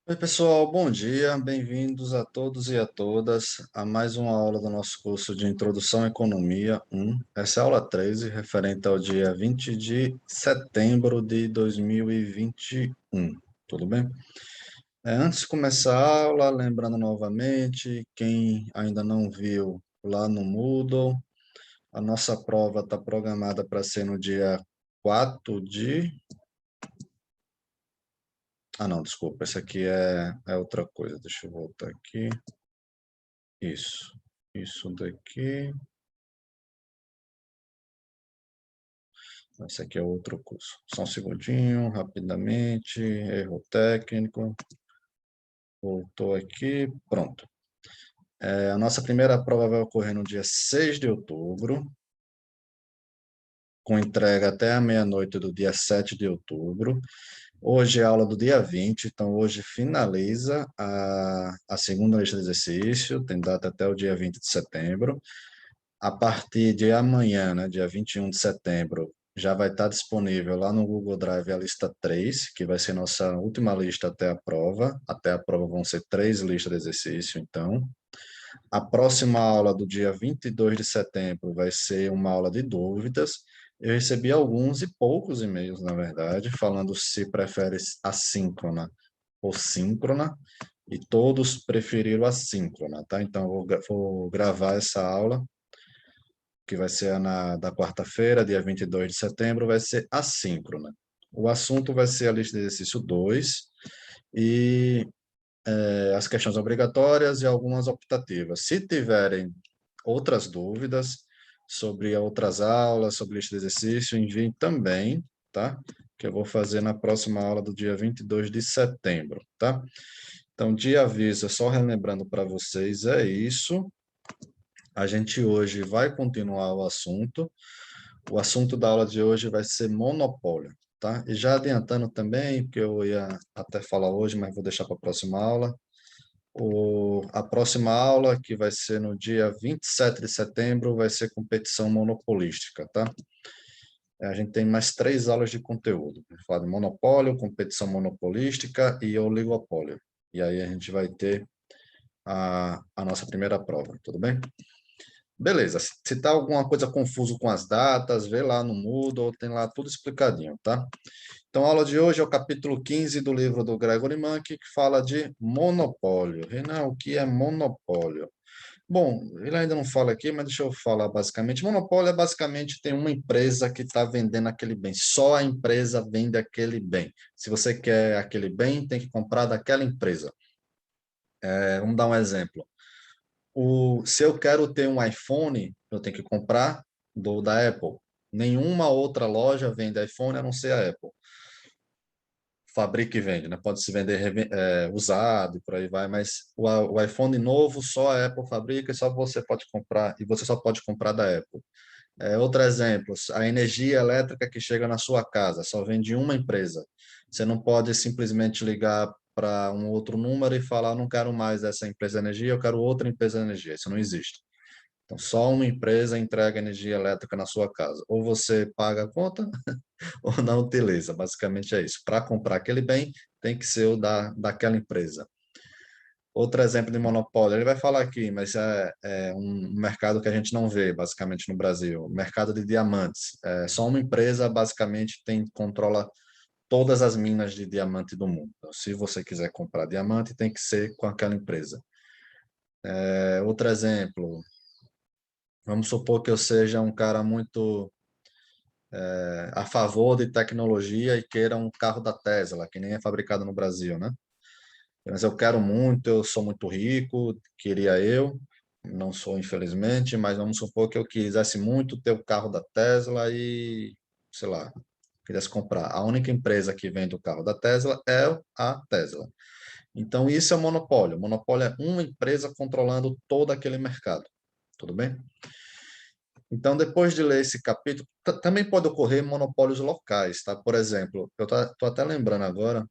Oi, pessoal, bom dia, bem-vindos a todos e a todas a mais uma aula do nosso curso de Introdução à Economia 1. Essa é a aula 13, referente ao dia 20 de setembro de 2021. Tudo bem? Antes de começar a aula, lembrando novamente, quem ainda não viu lá no Moodle, a nossa prova está programada para ser no dia 4 de... Ah, não, desculpa, essa aqui é outra coisa. Deixa eu voltar aqui. Isso daqui. Esse aqui é outro curso. Só um segundinho, rapidamente. Erro técnico. Voltou aqui. Pronto. A nossa primeira prova vai ocorrer no dia 6 de outubro, com entrega até a meia-noite do dia 7 de outubro. Hoje é a aula do dia 20, então hoje finaliza a segunda lista de exercício, tem data até o dia 20 de setembro. A partir de amanhã, né, dia 21 de setembro, já vai estar disponível lá no Google Drive a lista 3, que vai ser nossa última lista até a prova. Até a prova vão ser 3 listas de exercício, então. A próxima aula do dia 22 de setembro vai ser uma aula de dúvidas. Eu recebi alguns e poucos e-mails, na verdade, falando se prefere assíncrona ou síncrona, e todos preferiram assíncrona, tá? Então, eu vou gravar essa aula que vai ser da quarta-feira, dia 22 de setembro, vai ser assíncrona. O assunto vai ser a lista de exercício 2 e as questões obrigatórias e algumas optativas. Se tiverem outras dúvidas sobre outras aulas, sobre lista de exercício, enviem também, tá? Que eu vou fazer na próxima aula do dia 22 de setembro, tá? Então, de aviso, só relembrando para vocês, é isso. A gente hoje vai continuar o assunto. O assunto da aula de hoje vai ser monopólio, tá? E já adiantando também, porque eu ia até falar hoje, mas vou deixar para a próxima aula. A próxima aula, que vai ser no dia 27 de setembro, vai ser competição monopolística, tá? A gente tem mais 3 aulas de conteúdo. Falar de monopólio, competição monopolística e oligopólio. E aí a gente vai ter a nossa primeira prova, tudo bem? Beleza, se está alguma coisa confuso com as datas, vê lá no Moodle, tem lá tudo explicadinho, tá? Então, a aula de hoje é o capítulo 15 do livro do Gregory Mann, que fala de monopólio. Renan, o que é monopólio? Bom, ele ainda não fala aqui, mas deixa eu falar basicamente. Monopólio é basicamente tem uma empresa que está vendendo aquele bem. Só a empresa vende aquele bem. Se você quer aquele bem, tem que comprar daquela empresa. Vamos dar um exemplo. Se eu quero ter um iPhone, eu tenho que comprar da Apple. Nenhuma outra loja vende iPhone a não ser a Apple. Fabrica e vende, né? Pode se vender usado e por aí vai, mas o iPhone novo só a Apple fabrica e só você pode comprar, e você só pode comprar da Apple. Outro exemplo, a energia elétrica que chega na sua casa só vende uma empresa. Você não pode simplesmente ligar para um outro número e falar, não quero mais essa empresa de energia, eu quero outra empresa de energia. Isso não existe. Então, só uma empresa entrega energia elétrica na sua casa. Ou você paga a conta, ou não utiliza. Basicamente é isso. Para comprar aquele bem, tem que ser daquela empresa. Outro exemplo de monopólio, ele vai falar aqui, mas é um mercado que a gente não vê, basicamente, no Brasil. Mercado de diamantes. Só uma empresa, basicamente, controla todas as minas de diamante do mundo. Então, se você quiser comprar diamante, tem que ser com aquela empresa. Outro exemplo, vamos supor que eu seja um cara muito a favor de tecnologia e queira um carro da Tesla, que nem é fabricado no Brasil, né? Mas eu quero muito, eu sou muito rico, queria eu, não sou infelizmente, mas vamos supor que eu quisesse muito ter o carro da Tesla e, sei lá, quisesse comprar. A única empresa que vende o carro da Tesla é a Tesla. Então isso é monopólio. Monopólio é uma empresa controlando todo aquele mercado. Tudo bem? Então, depois de ler esse capítulo, também pode ocorrer monopólios locais, tá? Por exemplo, eu estou até lembrando agora,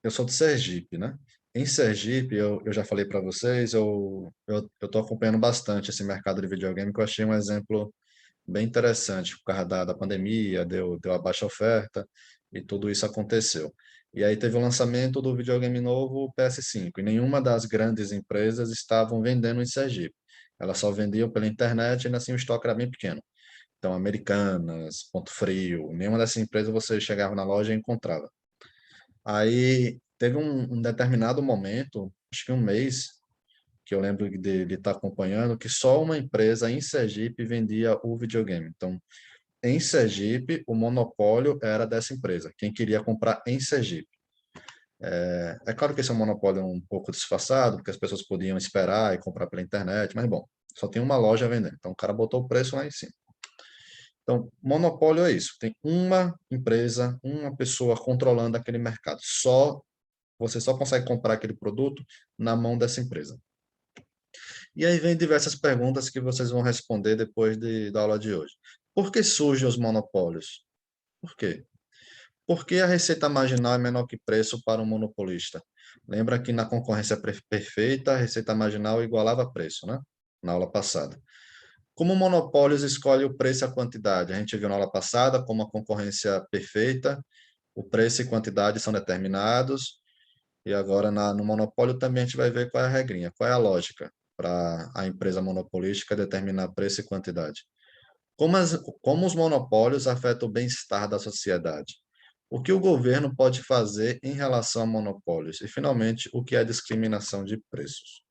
eu sou de Sergipe, né? Em Sergipe, eu já falei para vocês, eu estou acompanhando bastante esse mercado de videogame, que eu achei um exemplo bem interessante, por causa da pandemia, deu a baixa oferta e tudo isso aconteceu. E aí teve o lançamento do videogame novo, o PS5, e nenhuma das grandes empresas estavam vendendo em Sergipe. Elas só vendiam pela internet e ainda assim o estoque era bem pequeno. Então, Americanas, Ponto Frio, nenhuma dessas empresas você chegava na loja e encontrava. Aí teve um determinado momento, acho que um mês, que eu lembro de estar acompanhando, que só uma empresa em Sergipe vendia o videogame. Então, em Sergipe, o monopólio era dessa empresa, quem queria comprar em Sergipe. É claro que esse é um monopólio um pouco disfarçado, porque as pessoas podiam esperar e comprar pela internet, mas bom, só tem uma loja vendendo. Então, o cara botou o preço lá em cima. Então, monopólio é isso. Tem uma empresa, uma pessoa controlando aquele mercado. Você só consegue comprar aquele produto na mão dessa empresa. E aí vem diversas perguntas que vocês vão responder depois da aula de hoje. Por que surgem os monopólios? Por quê? Por que a receita marginal é menor que preço para um monopolista? Lembra que na concorrência perfeita, a receita marginal igualava preço, né? Na aula passada. Como monopólios escolhe o preço e a quantidade? A gente viu na aula passada como a concorrência perfeita, o preço e quantidade são determinados, e agora no monopólio também a gente vai ver qual é a regrinha, qual é a lógica para a empresa monopolística determinar preço e quantidade. Como os monopólios afetam o bem-estar da sociedade? O que o governo pode fazer em relação a monopólios? E, finalmente, o que é discriminação de preços?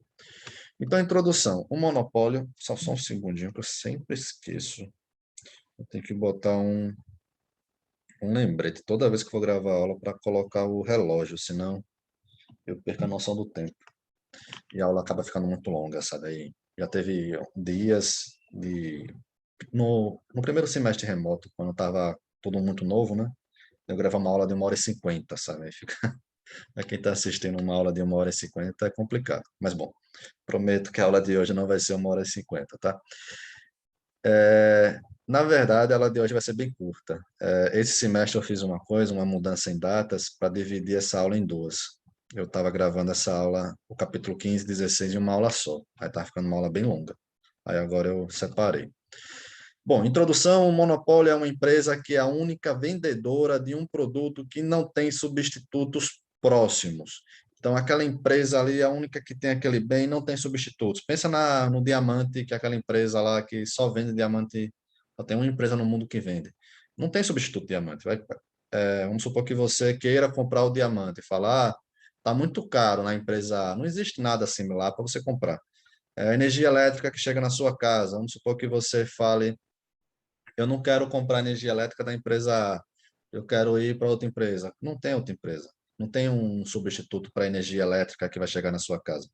Então, introdução. O monopólio, só um segundinho que eu sempre esqueço. Eu tenho que botar um lembrete toda vez que for gravar a aula para colocar o relógio, senão eu perco a noção do tempo. E a aula acaba ficando muito longa, sabe? Aí já teve dias no primeiro semestre remoto, quando estava tudo muito novo, né? Eu gravo uma aula de 1h50, sabe? Aí fica... Pra quem está assistindo uma aula de 1h50 é complicado. Mas, bom, prometo que a aula de hoje não vai ser 1h50, tá? Na verdade, a aula de hoje vai ser bem curta. Esse semestre eu fiz uma coisa, uma mudança em datas, para dividir essa aula em duas. Eu estava gravando essa aula, o capítulo 15 e 16, em uma aula só. Aí estava ficando uma aula bem longa. Aí agora eu separei. Bom, introdução: o monopólio é uma empresa que é a única vendedora de um produto que não tem substitutos próximos. Então, aquela empresa ali é a única que tem aquele bem e não tem substitutos. Pensa no diamante, que é aquela empresa lá que só vende diamante, só tem uma empresa no mundo que vende. Não tem substituto de diamante. Vamos supor que você queira comprar o diamante e falar, está muito caro na empresa A. Não existe nada similar para você comprar. A energia elétrica que chega na sua casa. Vamos supor que você fale, eu não quero comprar energia elétrica da empresa A, eu quero ir para outra empresa. Não tem outra empresa. Não tem um substituto para a energia elétrica que vai chegar na sua casa.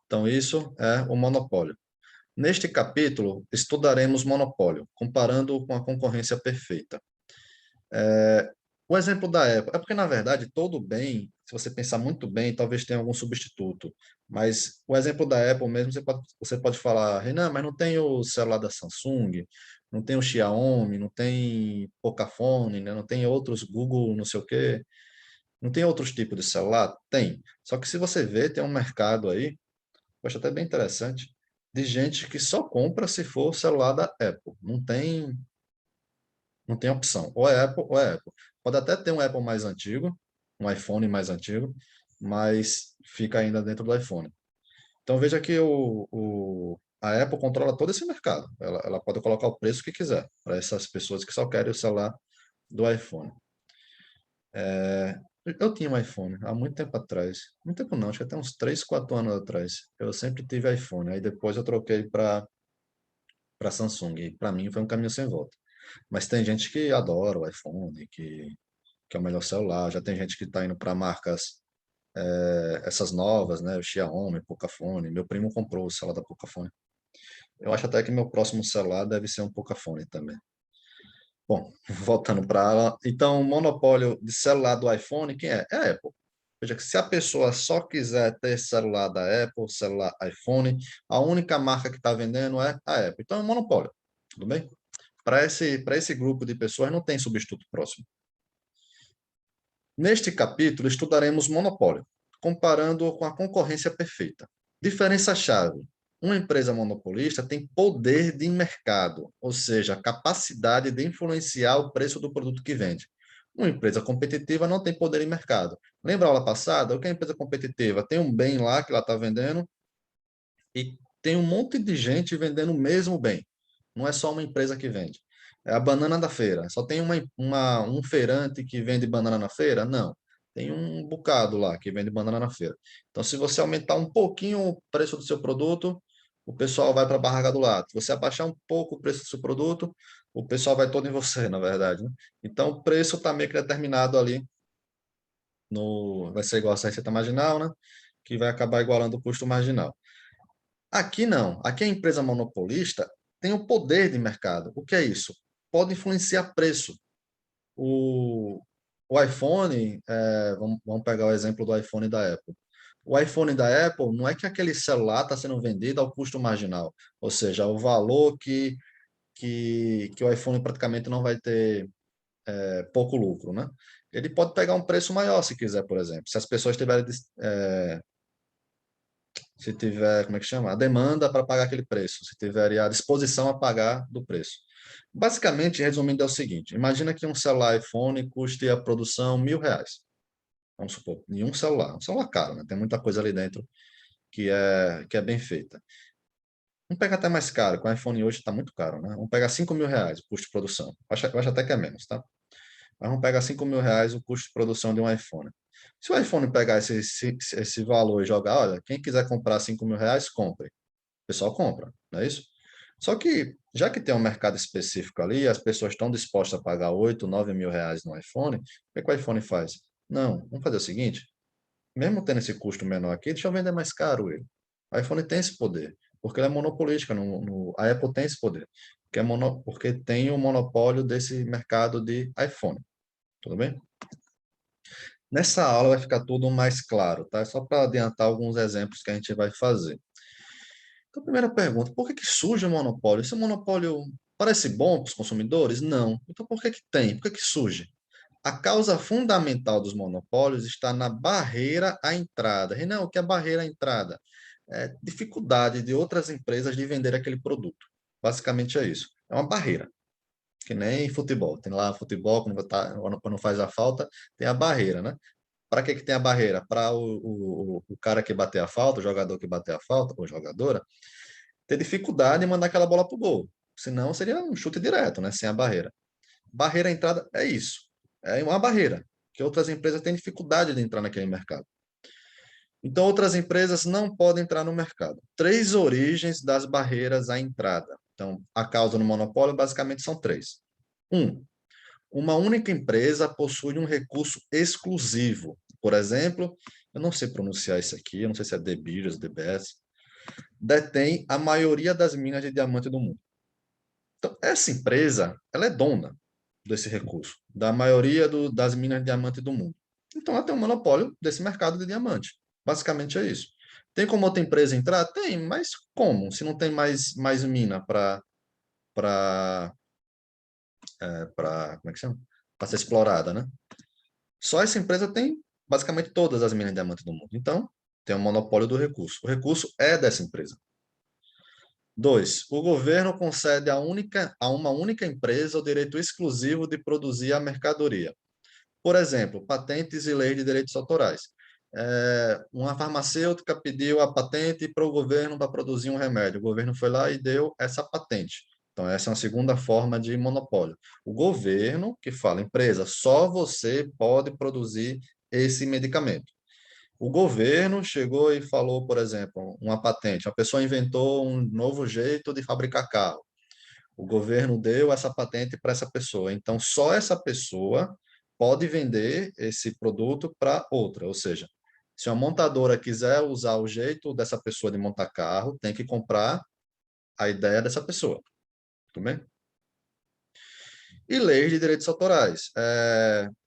Então, isso é o monopólio. Neste capítulo, estudaremos monopólio, comparando com a concorrência perfeita. O exemplo da Apple, é porque, na verdade, todo bem, se você pensar muito bem, talvez tenha algum substituto. Mas o exemplo da Apple mesmo, você pode falar, Renan, mas não tem o celular da Samsung, não tem o Xiaomi, não tem Pocophone, né? Não tem outros Google, não sei o quê. Não tem outros tipos de celular? Tem. Só que se você vê, tem um mercado aí, eu acho até bem interessante, de gente que só compra se for o celular da Apple. Não tem opção. Ou é Apple ou é Apple. Pode até ter um Apple mais antigo, um iPhone mais antigo, mas fica ainda dentro do iPhone. Então veja que a Apple controla todo esse mercado. Ela pode colocar o preço que quiser para essas pessoas que só querem o celular do iPhone. Eu tinha um iPhone há muito tempo atrás. Muito tempo não, acho que até uns 3, 4 anos atrás. Eu sempre tive iPhone. Aí depois eu troquei para Samsung. E para mim foi um caminho sem volta. Mas tem gente que adora o iPhone, que é o melhor celular. Já tem gente que está indo para marcas essas novas, né? O Xiaomi, Pocophone. Meu primo comprou o celular da Pocophone. Eu acho até que meu próximo celular deve ser um Pocophone também. Bom, voltando para ela. Então, o monopólio de celular do iPhone, quem é? É a Apple. Veja que se a pessoa só quiser ter celular da Apple, celular iPhone, a única marca que está vendendo é a Apple. Então, é um monopólio. Tudo bem? Para esse grupo de pessoas, não tem substituto próximo. Neste capítulo, estudaremos monopólio, comparando com a concorrência perfeita. Diferença-chave: uma empresa monopolista tem poder de mercado, ou seja, capacidade de influenciar o preço do produto que vende. Uma empresa competitiva não tem poder em mercado. Lembra a aula passada? O que é empresa competitiva? Tem um bem lá que ela está vendendo e tem um monte de gente vendendo o mesmo bem. Não é só uma empresa que vende. É a banana da feira. Só tem um feirante que vende banana na feira? Não. Tem um bocado lá que vende banana na feira. Então, se você aumentar um pouquinho o preço do seu produto, o pessoal vai para a barraca do lado. Se você abaixar um pouco o preço do seu produto, o pessoal vai todo em você, na verdade, né? Então, o preço está meio que determinado ali no, vai ser igual a receita marginal, né? Que vai acabar igualando o custo marginal. Aqui não. Aqui a empresa monopolista tem o poder de mercado. O que é isso? Pode influenciar preço. O, o iPhone, vamos pegar o exemplo do iPhone da Apple. O iPhone da Apple não é que aquele celular está sendo vendido ao custo marginal, ou seja, o valor que o iPhone praticamente não vai ter pouco lucro, né? Ele pode pegar um preço maior se quiser, por exemplo. Se as pessoas tiverem se tiver, como é que chama? A demanda para pagar aquele preço, se tiver a disposição a pagar do preço. Basicamente, resumindo, é o seguinte: imagina que um celular iPhone custe a produção R$ 1.000. Vamos supor, em um celular caro, né? Tem muita coisa ali dentro que é bem feita. Vamos pegar até mais caro, que o iPhone hoje está muito caro, né? Vamos pegar R$ 5.000 o custo de produção. Eu acho até que é menos, tá? Mas vamos pegar R$ 5.000 o custo de produção de um iPhone. Se o iPhone pegar esse valor e jogar, olha, quem quiser comprar R$ 5.000, compre. O pessoal compra, não é isso? Só que, já que tem um mercado específico ali, as pessoas estão dispostas a pagar 8, 9 mil reais no iPhone, o que o iPhone faz? Não, vamos fazer o seguinte, mesmo tendo esse custo menor aqui, deixa eu vender mais caro ele. O iPhone tem esse poder, porque ele é monopolística, a Apple tem esse poder, porque tem o monopólio desse mercado de iPhone, tudo bem? Nessa aula vai ficar tudo mais claro, tá? Só para adiantar alguns exemplos que a gente vai fazer. Então, primeira pergunta, por que que surge o monopólio? Esse monopólio parece bom para os consumidores? Não. Então, por que que tem? Por que que surge? A causa fundamental dos monopólios está na barreira à entrada. Renan, o que é barreira à entrada? É dificuldade de outras empresas de vender aquele produto. Basicamente é isso. É uma barreira, que nem futebol. Tem lá futebol, quando faz a falta, tem a barreira, né? Para que que tem a barreira? Para o cara que bater a falta, o jogador que bater a falta, ou jogadora, ter dificuldade em mandar aquela bola para o gol. Senão seria um chute direto, né? Sem a barreira. Barreira à entrada é isso. É uma barreira, que outras empresas têm dificuldade de entrar naquele mercado. Então, outras empresas não podem entrar no mercado. Três origens das barreiras à entrada. Então, a causa no monopólio basicamente são três. Um, uma única empresa possui um recurso exclusivo. Por exemplo, eu não sei pronunciar isso aqui, eu não sei se é De Beers, De Beers, detém a maioria das minas de diamante do mundo. Então, essa empresa, ela é dona desse recurso, da maioria das minas de diamante do mundo. Então, ela tem um monopólio desse mercado de diamante. Basicamente é isso. Tem como outra empresa entrar? Tem, mas como? Se não tem mais mina para como é que chama? Para ser explorada, né? Só essa empresa tem basicamente todas as minas de diamante do mundo. Então, tem um monopólio do recurso. O recurso é dessa empresa. Dois, o governo concede a uma única empresa o direito exclusivo de produzir a mercadoria. Por exemplo, patentes e leis de direitos autorais. Uma farmacêutica pediu a patente para o governo para produzir um remédio. O governo foi lá e deu essa patente. Então, essa é uma segunda forma de monopólio. O governo que fala, empresa, só você pode produzir esse medicamento. O governo chegou e falou, por exemplo, uma patente. A pessoa inventou um novo jeito de fabricar carro. O governo deu essa patente para essa pessoa. Então, só essa pessoa pode vender esse produto para outra. Ou seja, se uma montadora quiser usar o jeito dessa pessoa de montar carro, tem que comprar a ideia dessa pessoa. Tudo bem? E leis de direitos autorais.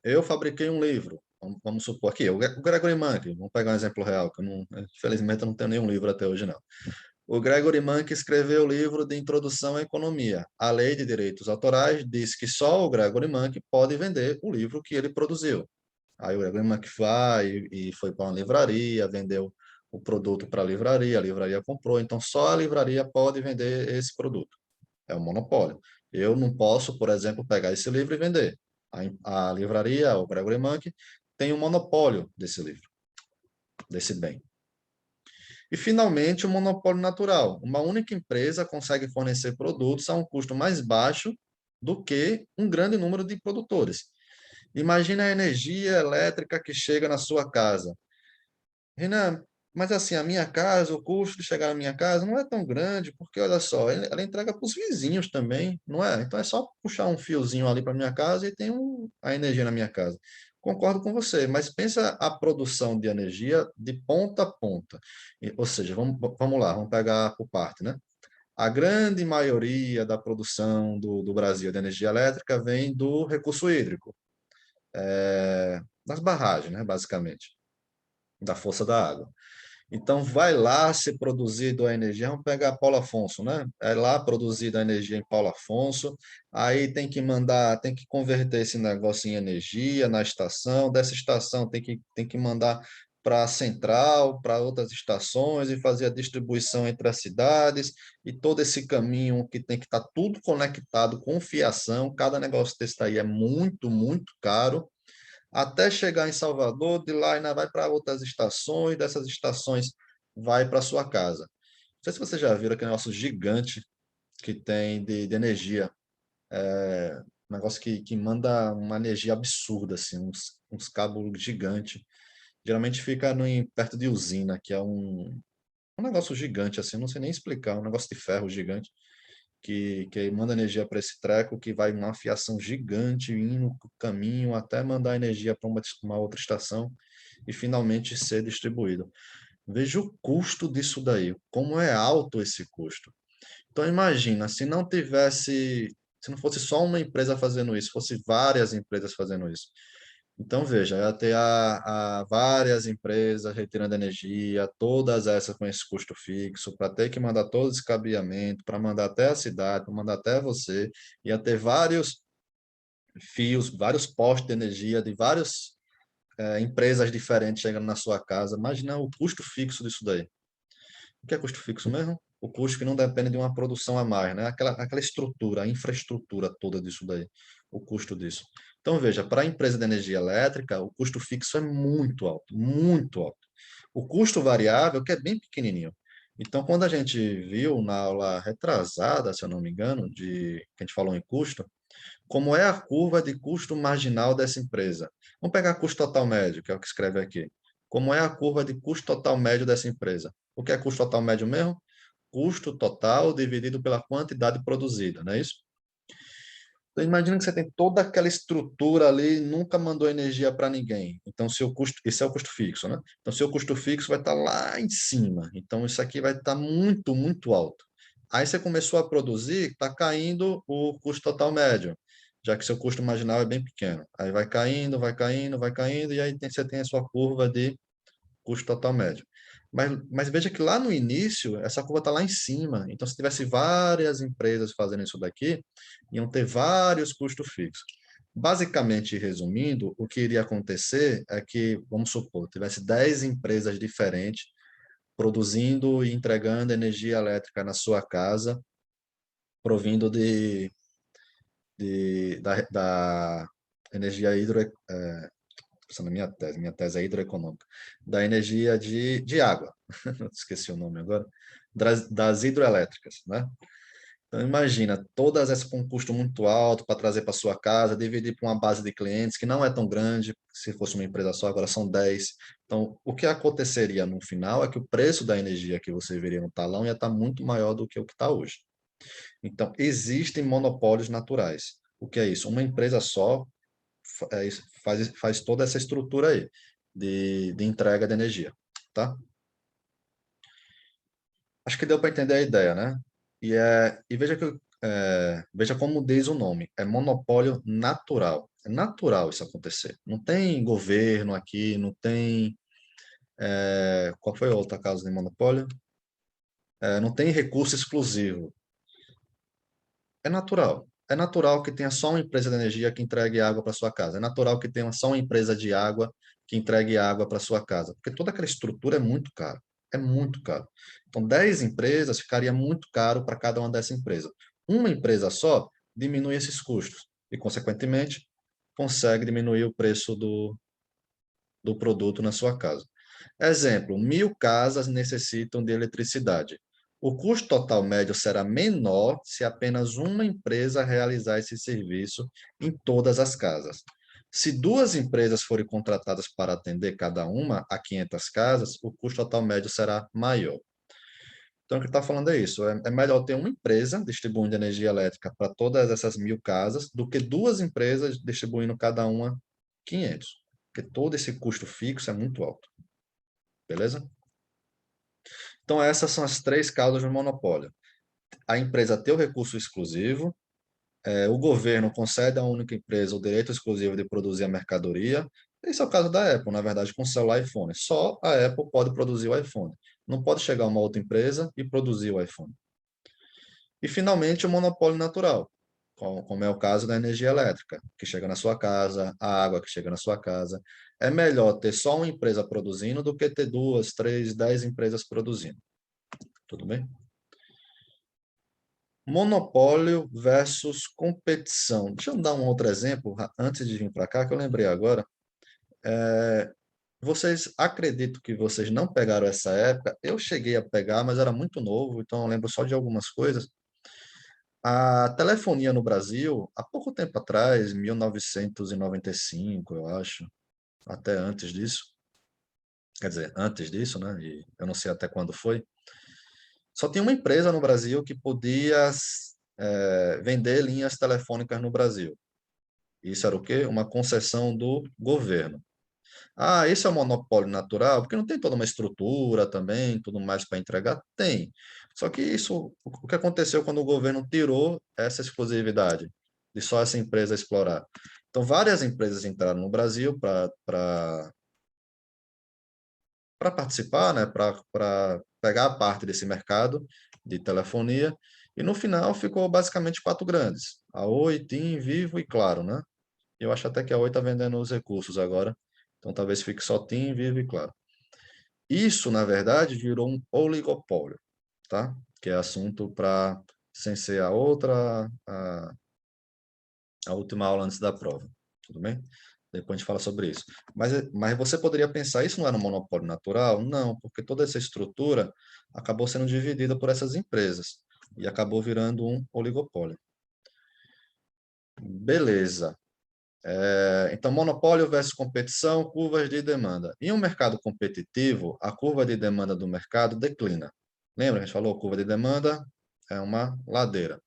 Eu fabriquei um livro. Vamos supor aqui, o Gregory Mann, vamos pegar um exemplo real, que infelizmente eu não tenho nenhum livro até hoje, não. O Gregory Mann escreveu o livro de Introdução à Economia. A Lei de Direitos Autorais diz que só o Gregory Mann pode vender o livro que ele produziu. Aí o Gregory Mann vai e foi para uma livraria, vendeu o produto para a livraria comprou, então só a livraria pode vender esse produto. É um monopólio. Eu não posso, por exemplo, pegar esse livro e vender. A livraria, o Gregory Monk, tem o monopólio desse livro, desse bem. E, finalmente, o monopólio natural. Uma única empresa consegue fornecer produtos a um custo mais baixo do que um grande número de produtores. Imagina a energia elétrica que chega na sua casa. Renan, mas assim, a minha casa, o custo de chegar na minha casa não é tão grande, porque olha só, ela entrega para os vizinhos também, não é? Então é só puxar um fiozinho ali para minha casa e tem a energia na minha casa. Concordo com você, mas pensa a produção de energia de ponta a ponta. Ou seja, vamos lá, vamos pegar por parte, né? A grande maioria da produção do Brasil de energia elétrica vem do recurso hídrico, das barragens, né, basicamente, da força da água. Então, vai lá ser produzido a energia, vamos pegar Paulo Afonso, né? É lá produzida a energia em Paulo Afonso, aí tem que mandar, tem que converter esse negócio em energia na estação, dessa estação tem que mandar para a central, para outras estações e fazer a distribuição entre as cidades e todo esse caminho que tem que estar tudo conectado com fiação, cada negócio desse daí é muito, muito caro até chegar em Salvador, de lá ainda vai para outras estações, dessas estações vai para sua casa. Não sei se você já viu aquele negócio gigante que tem de energia, um negócio que manda uma energia absurda, assim, uns cabos gigantes. Geralmente fica perto de usina, que é um negócio gigante, assim, não sei nem explicar, um negócio de ferro gigante que manda energia para esse treco, que vai uma fiação gigante indo no caminho até mandar energia para uma outra estação e finalmente ser distribuído. Veja o custo disso daí, como é alto esse custo. Então imagina, se não fosse só uma empresa fazendo isso, fosse várias empresas fazendo isso. Então, veja, ia ter várias empresas retirando energia, todas essas com esse custo fixo, para ter que mandar todo esse cabeamento, para mandar até a cidade, para mandar até você, ia ter vários fios, vários postos de energia de várias empresas diferentes chegando na sua casa. Imagina o custo fixo disso daí. O que é custo fixo mesmo? O custo que não depende de uma produção a mais, né? Aquela estrutura, a infraestrutura toda disso daí, o custo disso. Então, veja, para a empresa de energia elétrica, o custo fixo é muito alto, muito alto. O custo variável, que é bem pequenininho. Então, quando a gente viu na aula retrasada, se eu não me engano, que a gente falou em custo, como é a curva de custo marginal dessa empresa? Vamos pegar custo total médio, que é o que escreve aqui. Como é a curva de custo total médio dessa empresa? O que é custo total médio mesmo? Custo total dividido pela quantidade produzida, não é isso? Então, imagina que você tem toda aquela estrutura ali, nunca mandou energia para ninguém. Então, seu custo, esse é o custo fixo, né? Então, seu custo fixo vai estar lá em cima. Então, isso aqui vai estar muito, muito alto. Aí você começou a produzir, está caindo o custo total médio, já que seu custo marginal é bem pequeno. Aí vai caindo, vai caindo, vai caindo, e aí você tem a sua curva de custo total médio. Mas veja que lá no início, essa curva está lá em cima. Então, se tivesse várias empresas fazendo isso daqui, iam ter vários custos fixos. Basicamente, resumindo, o que iria acontecer é que, vamos supor, tivesse 10 empresas diferentes produzindo e entregando energia elétrica na sua casa, provindo da energia pensando na minha tese é hidroeconômica, da energia de água, esqueci o nome agora, das hidroelétricas, né? Então, imagina, todas essas com um custo muito alto para trazer para sua casa, dividir para uma base de clientes que não é tão grande, se fosse uma empresa só, agora são 10. Então, o que aconteceria no final é que o preço da energia que você veria no talão ia estar muito maior do que o que está hoje. Então, existem monopólios naturais. O que é isso? Uma empresa só faz toda essa estrutura aí de entrega de energia, tá? Acho que deu para entender a ideia, né? E veja como diz o nome, é monopólio natural. É natural isso acontecer. Não tem governo aqui, não tem. Qual foi a outra causa de monopólio? Não tem recurso exclusivo. É natural. É natural que tenha só uma empresa de energia que entregue água para sua casa. É natural que tenha só uma empresa de água que entregue água para sua casa. Porque toda aquela estrutura é muito cara. É muito caro. Então, 10 empresas ficaria muito caro para cada uma dessas empresas. Uma empresa só diminui esses custos. E, consequentemente, consegue diminuir o preço do produto na sua casa. Exemplo, 1.000 casas necessitam de eletricidade. O custo total médio será menor se apenas uma empresa realizar esse serviço em todas as casas. Se duas empresas forem contratadas para atender cada uma a 500 casas, o custo total médio será maior. Então, o que está falando é isso: é melhor ter uma empresa distribuindo energia elétrica para todas essas 1.000 casas do que duas empresas distribuindo cada uma 500, porque todo esse custo fixo é muito alto. Beleza? Então, essas são as três causas do monopólio. A empresa ter o recurso exclusivo, o governo concede à única empresa o direito exclusivo de produzir a mercadoria. Esse é o caso da Apple, na verdade, com o celular iPhone. Só a Apple pode produzir o iPhone. Não pode chegar uma outra empresa e produzir o iPhone. E, finalmente, o monopólio natural, como é o caso da energia elétrica, que chega na sua casa, a água que chega na sua casa. É melhor ter só uma empresa produzindo do que ter 2, 3, 10 empresas produzindo. Tudo bem? Monopólio versus competição. Deixa eu dar um outro exemplo antes de vir para cá, que eu lembrei agora. Vocês acreditam que vocês não pegaram essa época? Eu cheguei a pegar, mas era muito novo, então eu lembro só de algumas coisas. A telefonia no Brasil, há pouco tempo atrás, 1995, eu acho, até antes disso, quer dizer, antes disso, né? E eu não sei até quando foi. Só tinha uma empresa no Brasil que podia vender linhas telefônicas no Brasil. Isso era o quê? Uma concessão do governo. Ah, isso é um monopólio natural, porque não tem toda uma estrutura também, tudo mais para entregar? Tem. Só que isso, o que aconteceu quando o governo tirou essa exclusividade de só essa empresa explorar? Então, várias empresas entraram no Brasil para participar, né, para pegar a parte desse mercado de telefonia, e no final ficou basicamente quatro grandes: a Oi, TIM, Vivo e Claro, né? Eu acho até que a Oi está vendendo os recursos agora, então talvez fique só TIM, Vivo e Claro. Isso, na verdade, virou um oligopólio, tá? Que é assunto para, sem ser a última aula antes da prova, tudo bem? Depois a gente fala sobre isso. Mas você poderia pensar, isso não era um monopólio natural? Não, porque toda essa estrutura acabou sendo dividida por essas empresas e acabou virando um oligopólio. Beleza. Então, monopólio versus competição, curvas de demanda. Em um mercado competitivo, a curva de demanda do mercado declina. Lembra que a gente falou? Curva de demanda é uma ladeira.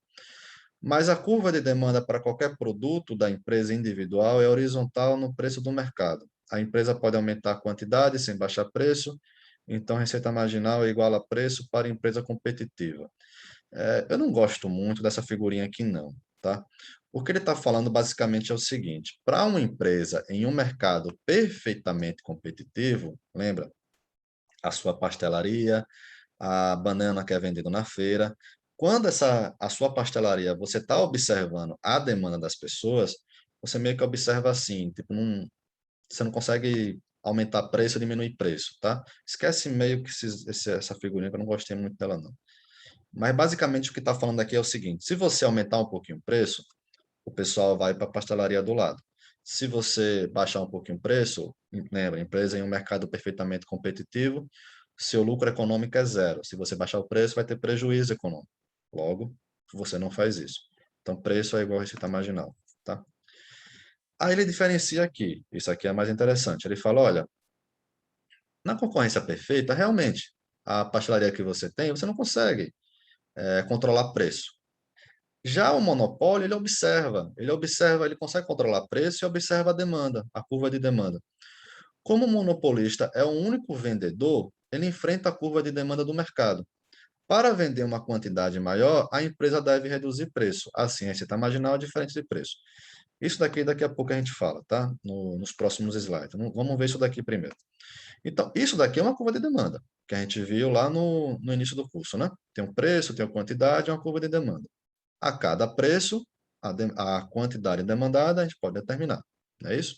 Mas a curva de demanda para qualquer produto da empresa individual é horizontal no preço do mercado. A empresa pode aumentar a quantidade sem baixar preço, então receita marginal é igual a preço para a empresa competitiva. Eu não gosto muito dessa figurinha aqui, não, tá? O que ele está falando basicamente é o seguinte: para uma empresa em um mercado perfeitamente competitivo, lembra? A sua pastelaria, a banana que é vendida na feira. Quando a sua pastelaria, você está observando a demanda das pessoas, você meio que observa assim, tipo, você não consegue aumentar preço ou diminuir preço, tá? Esquece meio que essa figurinha, que eu não gostei muito dela, não. Mas basicamente o que está falando aqui é o seguinte: se você aumentar um pouquinho o preço, o pessoal vai para a pastelaria do lado. Se você baixar um pouquinho o preço, lembra, empresa em um mercado perfeitamente competitivo, seu lucro econômico é zero. Se você baixar o preço, vai ter prejuízo econômico. Logo, você não faz isso. Então, preço é igual a receita marginal, tá? Aí ele diferencia aqui. Isso aqui é mais interessante. Ele fala, olha, na concorrência perfeita, realmente, a pastelaria que você tem, você não consegue controlar preço. Já o monopólio, ele consegue controlar preço e observa a demanda, a curva de demanda. Como o monopolista é o único vendedor, ele enfrenta a curva de demanda do mercado. Para vender uma quantidade maior, a empresa deve reduzir preço. Assim, a receita marginal é diferente de preço. Isso daqui a pouco a gente fala, tá? Nos próximos slides. Vamos ver isso daqui primeiro. Então, isso daqui é uma curva de demanda, que a gente viu lá no início do curso, né? Tem um preço, tem uma quantidade, uma curva de demanda. A cada preço, a quantidade demandada, a gente pode determinar. Não é isso?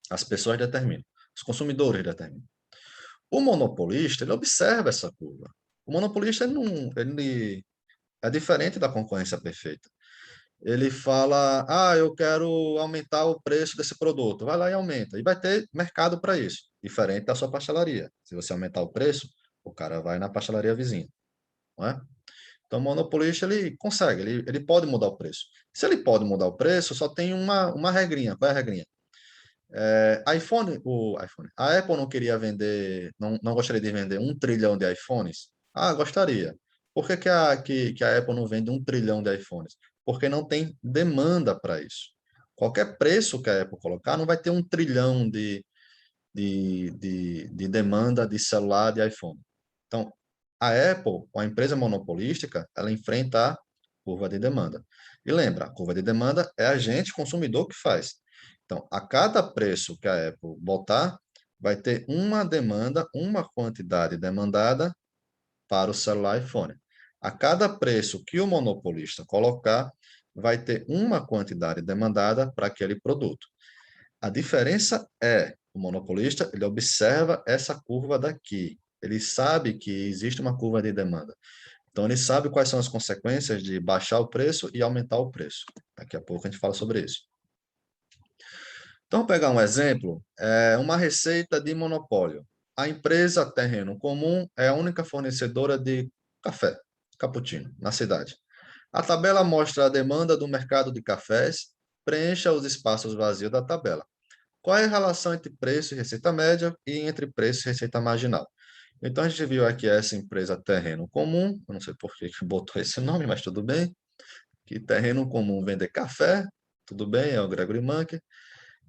As pessoas determinam. Os consumidores determinam. O monopolista, ele observa essa curva. O monopolista ele é diferente da concorrência perfeita. ele fala, eu quero aumentar o preço desse produto. Vai lá e aumenta. E vai ter mercado para isso, diferente da sua pastelaria. Se você aumentar o preço, o cara vai na pastelaria vizinha, não é? Então, o monopolista, ele consegue, ele pode mudar o preço. Se ele pode mudar o preço, só tem uma regrinha. Qual é a regrinha? A Apple não queria vender, não gostaria de vender 1 trilhão de iPhones? Ah, gostaria. Por que que a Apple não vende 1 trilhão de iPhones? Porque não tem demanda para isso. Qualquer preço que a Apple colocar, não vai ter 1 trilhão de demanda de celular de iPhone. Então, a Apple, uma empresa monopolística, ela enfrenta a curva de demanda. E lembra, a curva de demanda é a gente, consumidor, que faz. Então, a cada preço que a Apple botar, vai ter uma demanda, uma quantidade demandada para o celular iPhone. A cada preço que o monopolista colocar, vai ter uma quantidade demandada para aquele produto. A diferença é, o monopolista, ele observa essa curva daqui. Ele sabe que existe uma curva de demanda. Então, ele sabe quais são as consequências de baixar o preço e aumentar o preço. Daqui a pouco a gente fala sobre isso. Então, vou pegar um exemplo, uma receita de monopólio. A empresa Terreno Comum é a única fornecedora de café, cappuccino, na cidade. A tabela mostra a demanda do mercado de cafés, preencha os espaços vazios da tabela. Qual é a relação entre preço e receita média e entre preço e receita marginal? Então, a gente viu aqui essa empresa Terreno Comum, eu não sei por que que botou esse nome, mas tudo bem, que Terreno Comum vende café, tudo bem, é o Gregory Manke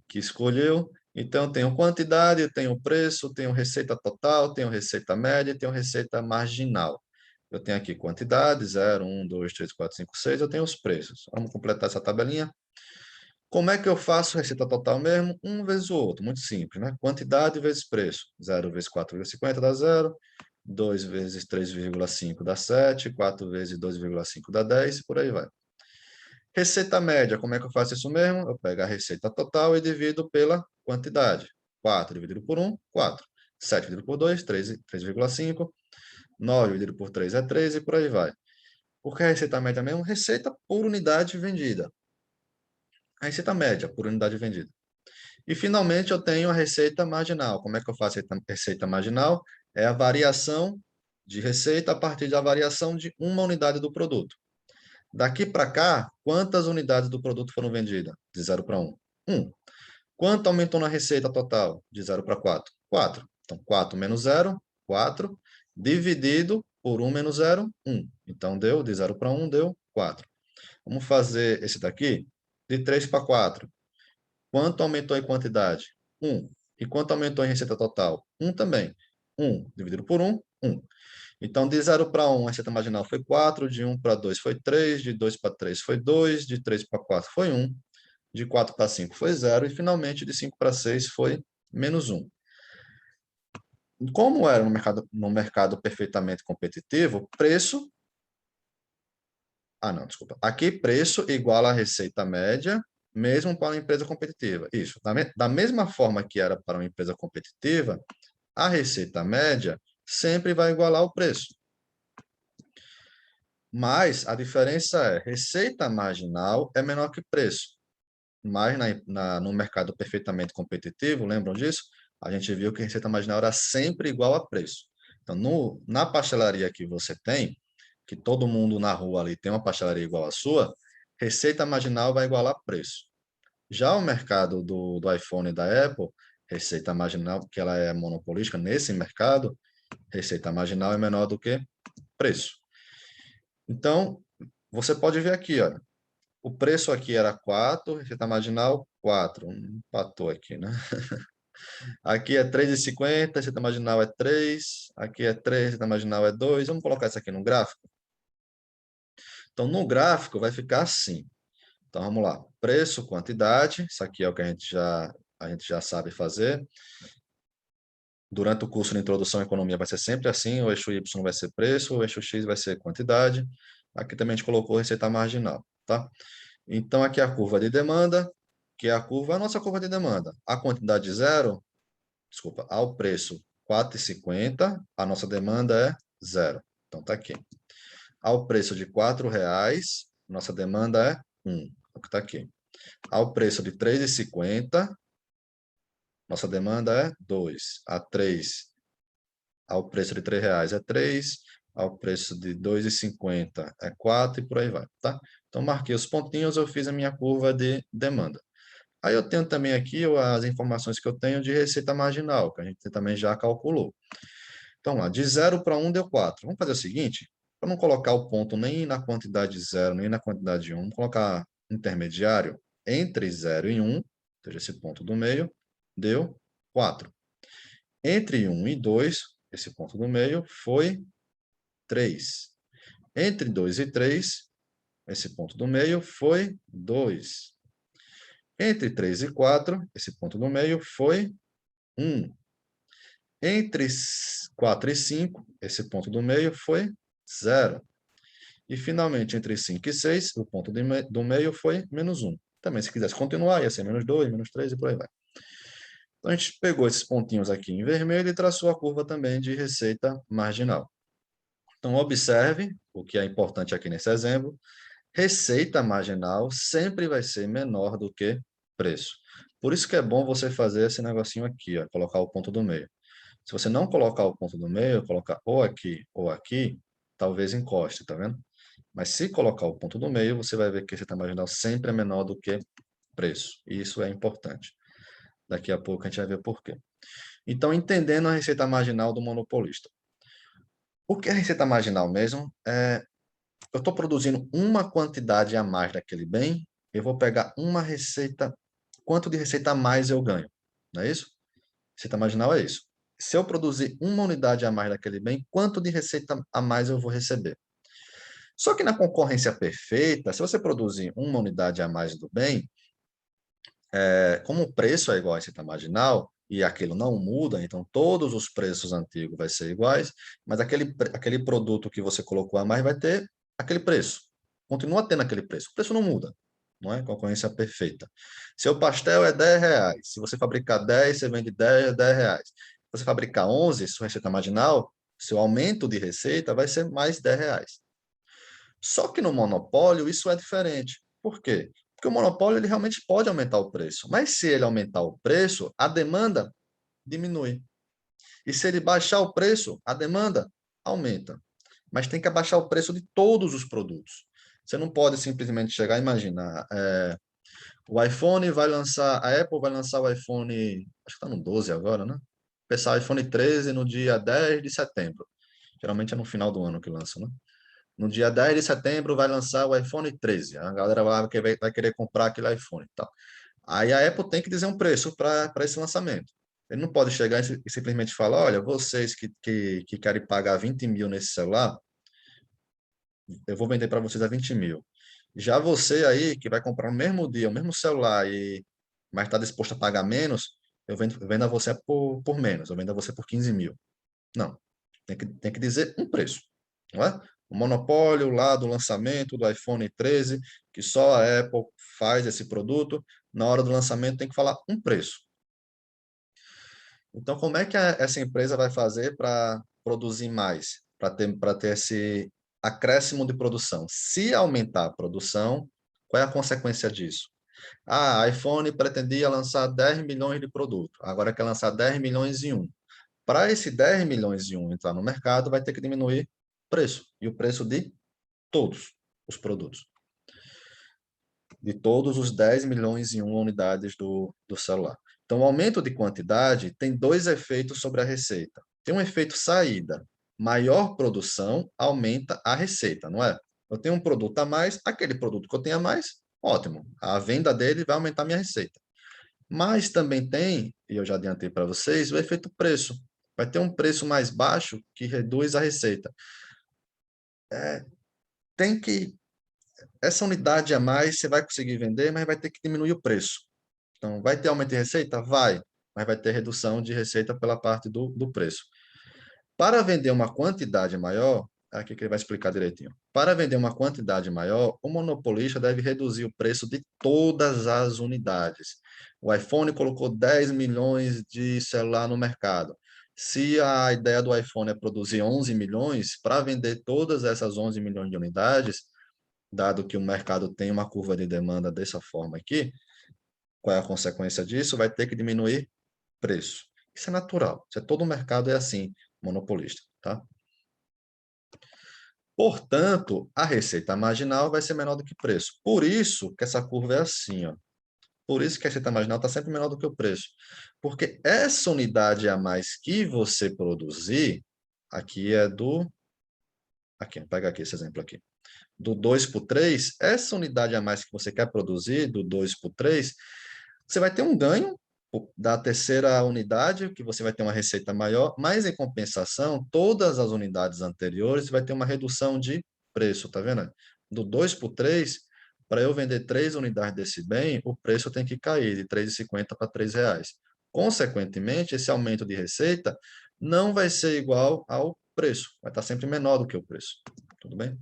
que escolheu. Então, eu tenho quantidade, eu tenho preço, tenho receita total, tenho receita média e tenho receita marginal. Eu tenho aqui quantidade, 0, 1, 2, 3, 4, 5, 6, eu tenho os preços. Vamos completar essa tabelinha. Como é que eu faço receita total mesmo? Um vezes o outro, muito simples, né? Quantidade vezes preço. 0 vezes 4,50 dá 0. 2 vezes 3,5 dá 7. 4 vezes 2,5 dá 10, e por aí vai. Receita média, como é que eu faço isso mesmo? Eu pego a receita total e divido pela quantidade. 4 dividido por 1, 4. 7 dividido por 2, 3,5. 9 dividido por 3 é 3 e por aí vai. Porque a receita média mesmo? Receita por unidade vendida. A receita média por unidade vendida. E, finalmente, eu tenho a receita marginal. Como é que eu faço a receita marginal? É a variação de receita a partir da variação de uma unidade do produto. Daqui para cá, quantas unidades do produto foram vendidas? De 0 para 1. 1. Quanto aumentou na receita total? De 0 para 4. 4. Então, 4 menos 0, 4, dividido por 1 menos 0, 1. Então, deu, de 0 para 1, deu 4. Vamos fazer esse daqui? De 3 para 4. Quanto aumentou em quantidade? 1. E quanto aumentou em receita total? 1 também. 1 dividido por 1, 1. Então, de 0 para 1, a receita marginal foi 4, de 1 para 2 foi 3, de 2 para 3 foi 2, de 3 para 4 foi 1, de 4 para 5 foi 0, e, finalmente, de 5 para 6 foi menos 1. Como era no mercado perfeitamente competitivo, preço... Ah, não, desculpa. Aqui, preço igual a receita média, mesmo para uma empresa competitiva. Isso. Da mesma forma que era para uma empresa competitiva, a receita média sempre vai igualar o preço. Mas a diferença é, receita marginal é menor que preço. Mas no mercado perfeitamente competitivo, lembram disso? A gente viu que a receita marginal era sempre igual a preço. Então, na pastelaria que você tem, que todo mundo na rua ali tem uma pastelaria igual à sua, receita marginal vai igualar preço. Já o mercado do iPhone e da Apple, receita marginal, que ela é monopolística nesse mercado, receita marginal é menor do que preço. Então, você pode ver aqui, olha, o preço aqui era 4, receita marginal 4. Empatou aqui, né? Aqui é 3,50, receita marginal é 3. Aqui é 3, receita marginal é 2. Vamos colocar isso aqui no gráfico? Então, no gráfico vai ficar assim. Então, vamos lá. Preço, quantidade. Isso aqui é o que a gente já sabe fazer. Durante o curso de Introdução à Economia vai ser sempre assim. O eixo Y vai ser preço, o eixo X vai ser quantidade. Aqui também a gente colocou receita marginal, tá? Então, aqui é a curva de demanda, que é a nossa curva de demanda. A quantidade zero, desculpa, ao preço 4,50, a nossa demanda é zero. Então, está aqui. Ao preço de R$ 4,00, nossa demanda é É o que está aqui. Ao preço de 3,50, nossa demanda é 2. A 3, ao preço de R$ 3 é 3, ao preço de 2,50 é 4 e por aí vai, tá? Então, marquei os pontinhos, eu fiz a minha curva de demanda. Aí eu tenho também aqui as informações que eu tenho de receita marginal, que a gente também já calculou. Então, lá, de 0 para 1 deu 4. Vamos fazer o seguinte, para não colocar o ponto nem na quantidade 0, nem na quantidade 1, vamos colocar intermediário entre 0 e 1, ou seja, esse ponto do meio, deu 4. Entre 1 e 2, esse ponto do meio, foi 3. Entre 2 e 3, esse ponto do meio, foi 2. Entre 3 e 4, esse ponto do meio, foi 1. Entre 4 e 5, esse ponto do meio, foi 0. E, finalmente, entre 5 e 6, o ponto do meio foi menos 1. Também, se quisesse continuar, ia ser menos 2, menos 3 e por aí vai. Então, a gente pegou esses pontinhos aqui em vermelho e traçou a curva também de receita marginal. Então, observe o que é importante aqui nesse exemplo. Receita marginal sempre vai ser menor do que preço. Por isso que é bom você fazer esse negocinho aqui, ó, colocar o ponto do meio. Se você não colocar o ponto do meio, colocar ou aqui, talvez encoste, tá vendo? Mas se colocar o ponto do meio, você vai ver que a receita marginal sempre é menor do que preço. E isso é importante. Daqui a pouco a gente vai ver por quê. Então, entendendo a receita marginal do monopolista. O que é receita marginal mesmo? Eu estou produzindo uma quantidade a mais daquele bem, eu vou pegar uma receita, quanto de receita a mais eu ganho, não é isso? Receita marginal é isso. Se eu produzir uma unidade a mais daquele bem, quanto de receita a mais eu vou receber? Só que na concorrência perfeita, se você produzir uma unidade a mais do bem, como o preço é igual à receita marginal, e aquilo não muda, então todos os preços antigos vão ser iguais, mas aquele produto que você colocou a mais vai ter aquele preço. Continua tendo aquele preço. O preço não muda, não é? Concorrência perfeita. Seu pastel é R$ 10. Se você fabricar 10, você vende 10, R$ 10. Se você fabricar 11, sua receita marginal, seu aumento de receita vai ser mais R$ 10. Só que no monopólio isso é diferente. Por quê? Porque o monopólio ele realmente pode aumentar o preço, mas se ele aumentar o preço, a demanda diminui. E se ele baixar o preço, a demanda aumenta. Mas tem que abaixar o preço de todos os produtos. Você não pode simplesmente chegar e imaginar, o iPhone vai lançar, a Apple vai lançar o iPhone, acho que está no 12 agora, né? Pensar o iPhone 13 no dia 10 de setembro. Geralmente é no final do ano que lança, né? No dia 10 de setembro vai lançar o iPhone 13. A galera vai querer comprar aquele iPhone e tal. Aí a Apple tem que dizer um preço para esse lançamento. Ele não pode chegar e simplesmente falar, olha, vocês que querem pagar 20 mil nesse celular, eu vou vender para vocês a 20 mil. Já você aí, que vai comprar no mesmo dia, o mesmo celular, mas está disposto a pagar menos, eu vendo a você por menos, eu vendo a você por 15 mil. Não, tem que dizer um preço, não é? O monopólio lá do lançamento do iPhone 13, que só a Apple faz esse produto, na hora do lançamento tem que falar um preço. Então, como é que essa empresa vai fazer para produzir mais, para ter esse acréscimo de produção? Se aumentar a produção, qual é a consequência disso? A iPhone pretendia lançar 10 milhões de produtos, agora quer lançar 10 milhões em um. Para esse 10 milhões em um entrar no mercado, vai ter que diminuir o preço, e o preço de todos os produtos, de todos os 10 milhões em uma unidades do celular. Então, o aumento de quantidade tem dois efeitos sobre a receita. Tem um efeito saída. Maior produção aumenta a receita, não é? Eu tenho um produto a mais, aquele produto que eu tenho a mais, ótimo. A venda dele vai aumentar a minha receita. Mas também tem, e eu já adiantei para vocês, o efeito preço. Vai ter um preço mais baixo que reduz a receita. Tem que essa unidade a mais você vai conseguir vender, mas vai ter que diminuir o preço. Então, vai ter aumento de receita? Vai, mas vai ter redução de receita pela parte do preço. Para vender uma quantidade maior, aqui que ele vai explicar direitinho. Para vender uma quantidade maior, o monopolista deve reduzir o preço de todas as unidades. O iPhone colocou 10 milhões de celular no mercado. Se a ideia do iPhone é produzir 11 milhões, para vender todas essas 11 milhões de unidades, dado que o mercado tem uma curva de demanda dessa forma aqui, qual é a consequência disso? Vai ter que diminuir preço. Isso é natural. Isso é, todo o mercado é assim, monopolista, tá? Portanto, a receita marginal vai ser menor do que preço. Por isso que essa curva é assim, ó. Por isso que a receita marginal está sempre menor do que o preço. Porque essa unidade a mais que você produzir, aqui é do... Aqui, vou pegar aqui esse exemplo aqui. Do 2 por 3, essa unidade a mais que você quer produzir, do 2 por 3, você vai ter um ganho da terceira unidade, que você vai ter uma receita maior, mas em compensação, todas as unidades anteriores vai ter uma redução de preço, tá vendo? Do 2 por 3, para eu vender 3 unidades desse bem, o preço tem que cair de R$ 3,50 para R$ 3,00. Consequentemente, esse aumento de receita não vai ser igual ao preço, vai estar sempre menor do que o preço. Tudo bem?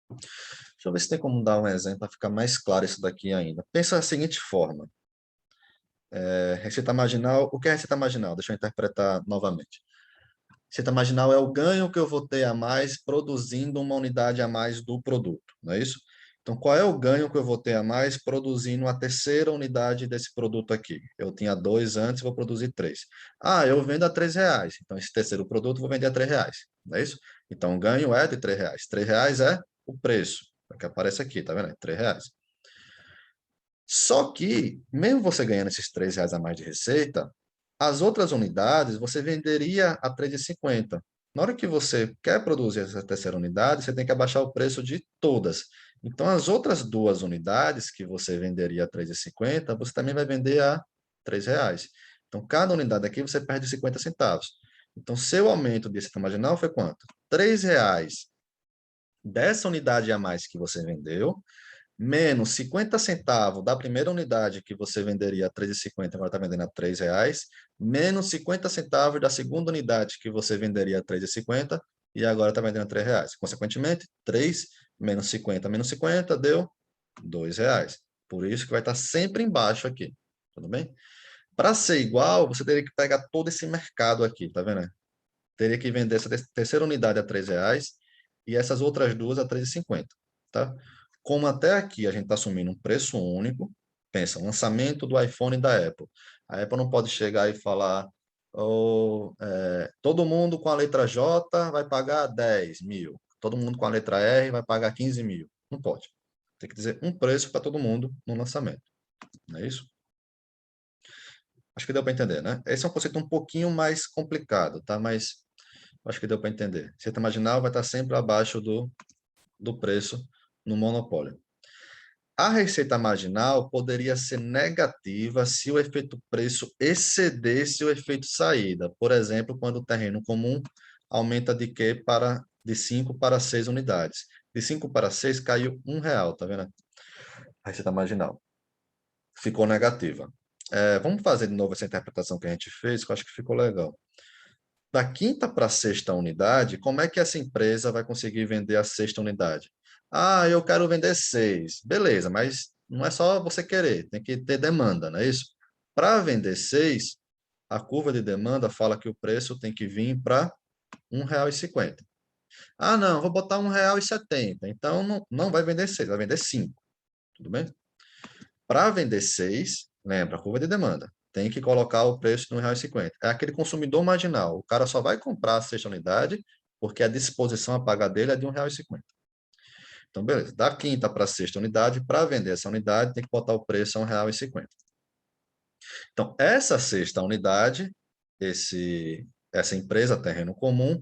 Deixa eu ver se tem como dar um exemplo para ficar mais claro isso daqui ainda. Pensa da seguinte forma. Receita marginal, o que é receita marginal? Deixa eu interpretar novamente. Receita marginal é o ganho que eu vou ter a mais produzindo uma unidade a mais do produto, não é isso? Então, qual é o ganho que eu vou ter a mais produzindo a terceira unidade desse produto aqui? Eu tinha 2 antes, vou produzir 3. Ah, eu vendo a R$ 3,00. Então, esse terceiro produto eu vou vender a R$ 3,00, não é isso? Então, o ganho é de R$ 3,00. R$ 3,00 é o preço, que aparece aqui, tá vendo? R$ 3,00. Só que, mesmo você ganhando esses R$ 3,00 a mais de receita, as outras unidades você venderia a 3,50. Na hora que você quer produzir essa terceira unidade, você tem que abaixar o preço de todas. Então, as outras duas unidades que você venderia a 3,50, você também vai vender a R$ 3,00. Então, cada unidade aqui você perde 50 centavos. Então, seu aumento de receita marginal foi quanto? R$ 3,00 dessa unidade a mais que você vendeu, menos 50 centavos da primeira unidade que você venderia a 3,50, agora está vendendo a R$ 3,00, menos 50 centavos da segunda unidade que você venderia a 3,50 e agora está vendendo a R$ 3,00. Consequentemente, 3 menos 50 deu R$ 2,00. Por isso que vai estar sempre embaixo aqui, tudo bem? Para ser igual, você teria que pegar todo esse mercado aqui, tá vendo? Teria que vender essa terceira unidade a R$ 3,00 e essas outras duas a 3,50, tá? Como até aqui a gente está assumindo um preço único, pensa, lançamento do iPhone da Apple. A Apple não pode chegar e falar, todo mundo com a letra J vai pagar 10 mil, todo mundo com a letra R vai pagar 15 mil. Não pode. Tem que dizer um preço para todo mundo no lançamento. Não é isso? Acho que deu para entender, né? Esse é um conceito um pouquinho mais complicado, tá? Mas acho que deu para entender. Receita marginal vai estar sempre abaixo do preço no monopólio. A receita marginal poderia ser negativa se o efeito preço excedesse o efeito saída. Por exemplo, quando o terreno comum aumenta de 5 para 6 unidades. De 5 para 6 caiu R$ 1, tá vendo? A receita marginal ficou negativa. Vamos fazer de novo essa interpretação que a gente fez, que eu acho que ficou legal. Da quinta para a sexta unidade, como é que essa empresa vai conseguir vender a sexta unidade? Ah, eu quero vender 6. Beleza, mas não é só você querer, tem que ter demanda, não é isso? Para vender 6, a curva de demanda fala que o preço tem que vir para R$ 1,50. Ah, não, vou botar R$ 1,70. Então não vai vender 6, vai vender 5. Tudo bem? Para vender 6, lembra, a curva de demanda. Tem que colocar o preço no R$ 1,50. É aquele consumidor marginal. O cara só vai comprar a sexta unidade porque a disposição a pagar dele é de R$ 1,50. Então, beleza. Da quinta para a sexta unidade, para vender essa unidade, tem que botar o preço a R$ 1,50. Então, essa sexta unidade, essa empresa Terreno Comum,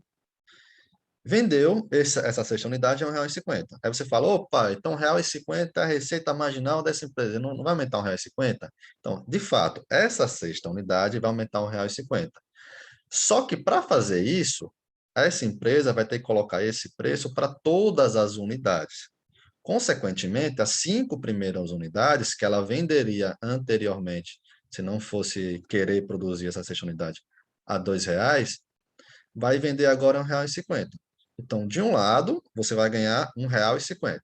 vendeu essa sexta unidade a R$ 1,50. Aí você fala, opa, então R$ 1,50 é a receita marginal dessa empresa, não vai aumentar R$ 1,50? Então, de fato, essa sexta unidade vai aumentar R$ 1,50. Só que para fazer isso, essa empresa vai ter que colocar esse preço para todas as unidades. Consequentemente, as 5 primeiras unidades que ela venderia anteriormente, se não fosse querer produzir essa sexta unidade a R$ 2, vai vender agora R$ 1,50. Então, de um lado, você vai ganhar R$ 1,50.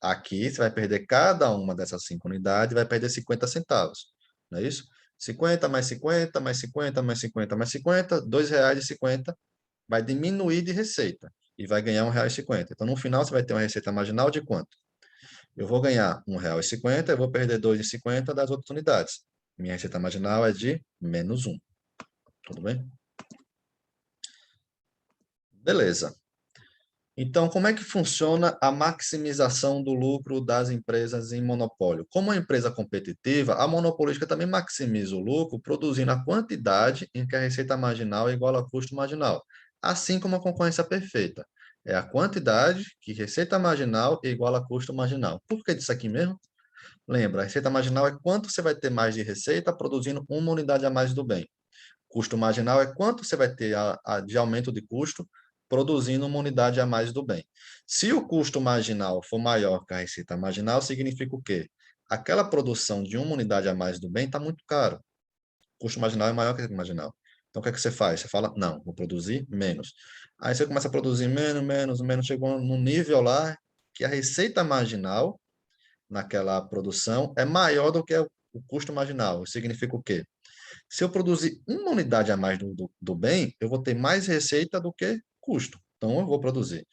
Aqui, você vai perder cada uma dessas 5 unidades, vai perder 50 centavos. Não é isso? 50 mais 50, mais 50, mais 50, mais 50, R$ 2,50 vai diminuir de receita. e vai ganhar R$1,50. Então, no final, você vai ter uma receita marginal de quanto? Eu vou ganhar R$1,50, eu vou perder R$2,50 das outras unidades. Minha receita marginal é de -1. Tudo bem? Beleza. Então, como é que funciona a maximização do lucro das empresas em monopólio? Como uma empresa competitiva, a monopolística também maximiza o lucro produzindo a quantidade em que a receita marginal é igual ao custo marginal, assim como a concorrência perfeita. É a quantidade que receita marginal é igual a custo marginal. Por que disso aqui mesmo? Lembra, a receita marginal é quanto você vai ter mais de receita produzindo uma unidade a mais do bem. Custo marginal é quanto você vai ter de aumento de custo produzindo uma unidade a mais do bem. Se o custo marginal for maior que a receita marginal, significa o quê? Aquela produção de uma unidade a mais do bem está muito caro. O custo marginal é maior que a receita marginal. Então, o que é que você faz? Você fala, não, vou produzir menos. Aí você começa a produzir menos, menos, menos, chegou num nível lá que a receita marginal naquela produção é maior do que o custo marginal. Significa o quê? Se eu produzir uma unidade a mais do bem, eu vou ter mais receita do que custo. Então, eu vou produzir.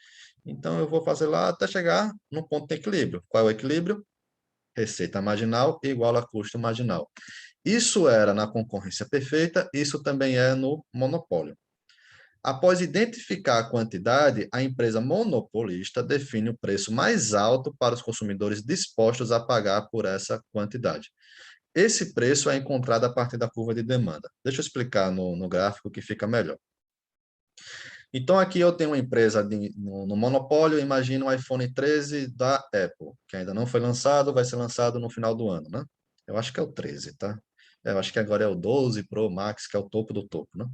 Então, eu vou fazer lá até chegar no ponto de equilíbrio. Qual é o equilíbrio? Receita marginal igual a custo marginal. Isso era na concorrência perfeita, isso também é no monopólio. Após identificar a quantidade, a empresa monopolista define o preço mais alto para os consumidores dispostos a pagar por essa quantidade. Esse preço é encontrado a partir da curva de demanda. Deixa eu explicar no gráfico que fica melhor. Então, aqui eu tenho uma empresa no monopólio, imagina o iPhone 13 da Apple, que ainda não foi lançado, vai ser lançado no final do ano, né? Eu acho que é o 13, tá? Eu acho que agora é o 12 Pro Max, que é o topo do topo, né?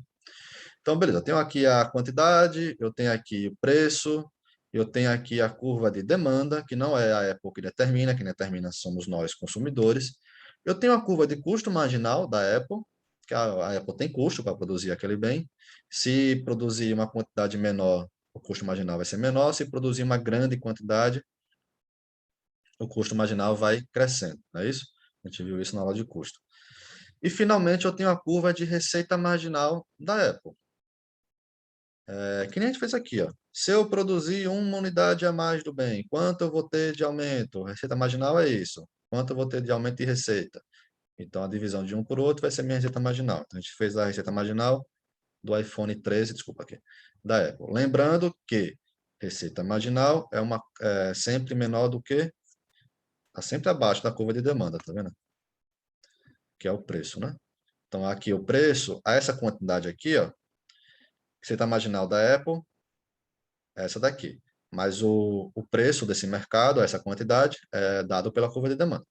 Então, beleza, eu tenho aqui a quantidade, eu tenho aqui o preço, eu tenho aqui a curva de demanda, que não é a Apple que determina, quem determina somos nós, consumidores. Eu tenho a curva de custo marginal da Apple, que a Apple tem custo para produzir aquele bem. Se produzir uma quantidade menor, o custo marginal vai ser menor. Se produzir uma grande quantidade, o custo marginal vai crescendo, não é isso? A gente viu isso na aula de custo. E, finalmente, eu tenho a curva de receita marginal da Apple. Que nem a gente fez aqui, ó. Se eu produzir uma unidade a mais do bem, quanto eu vou ter de aumento? Receita marginal é isso. Quanto eu vou ter de aumento de receita? Então, a divisão de um por outro vai ser minha receita marginal. Então, a gente fez a receita marginal do iPhone 13, desculpa aqui, da Apple. Lembrando que receita marginal é sempre menor do que, está sempre abaixo da curva de demanda, tá vendo? Que é o preço, né? Então, aqui o preço, a essa quantidade aqui, ó, receita marginal da Apple, é essa daqui. Mas o preço desse mercado, essa quantidade, é dado pela curva de demanda.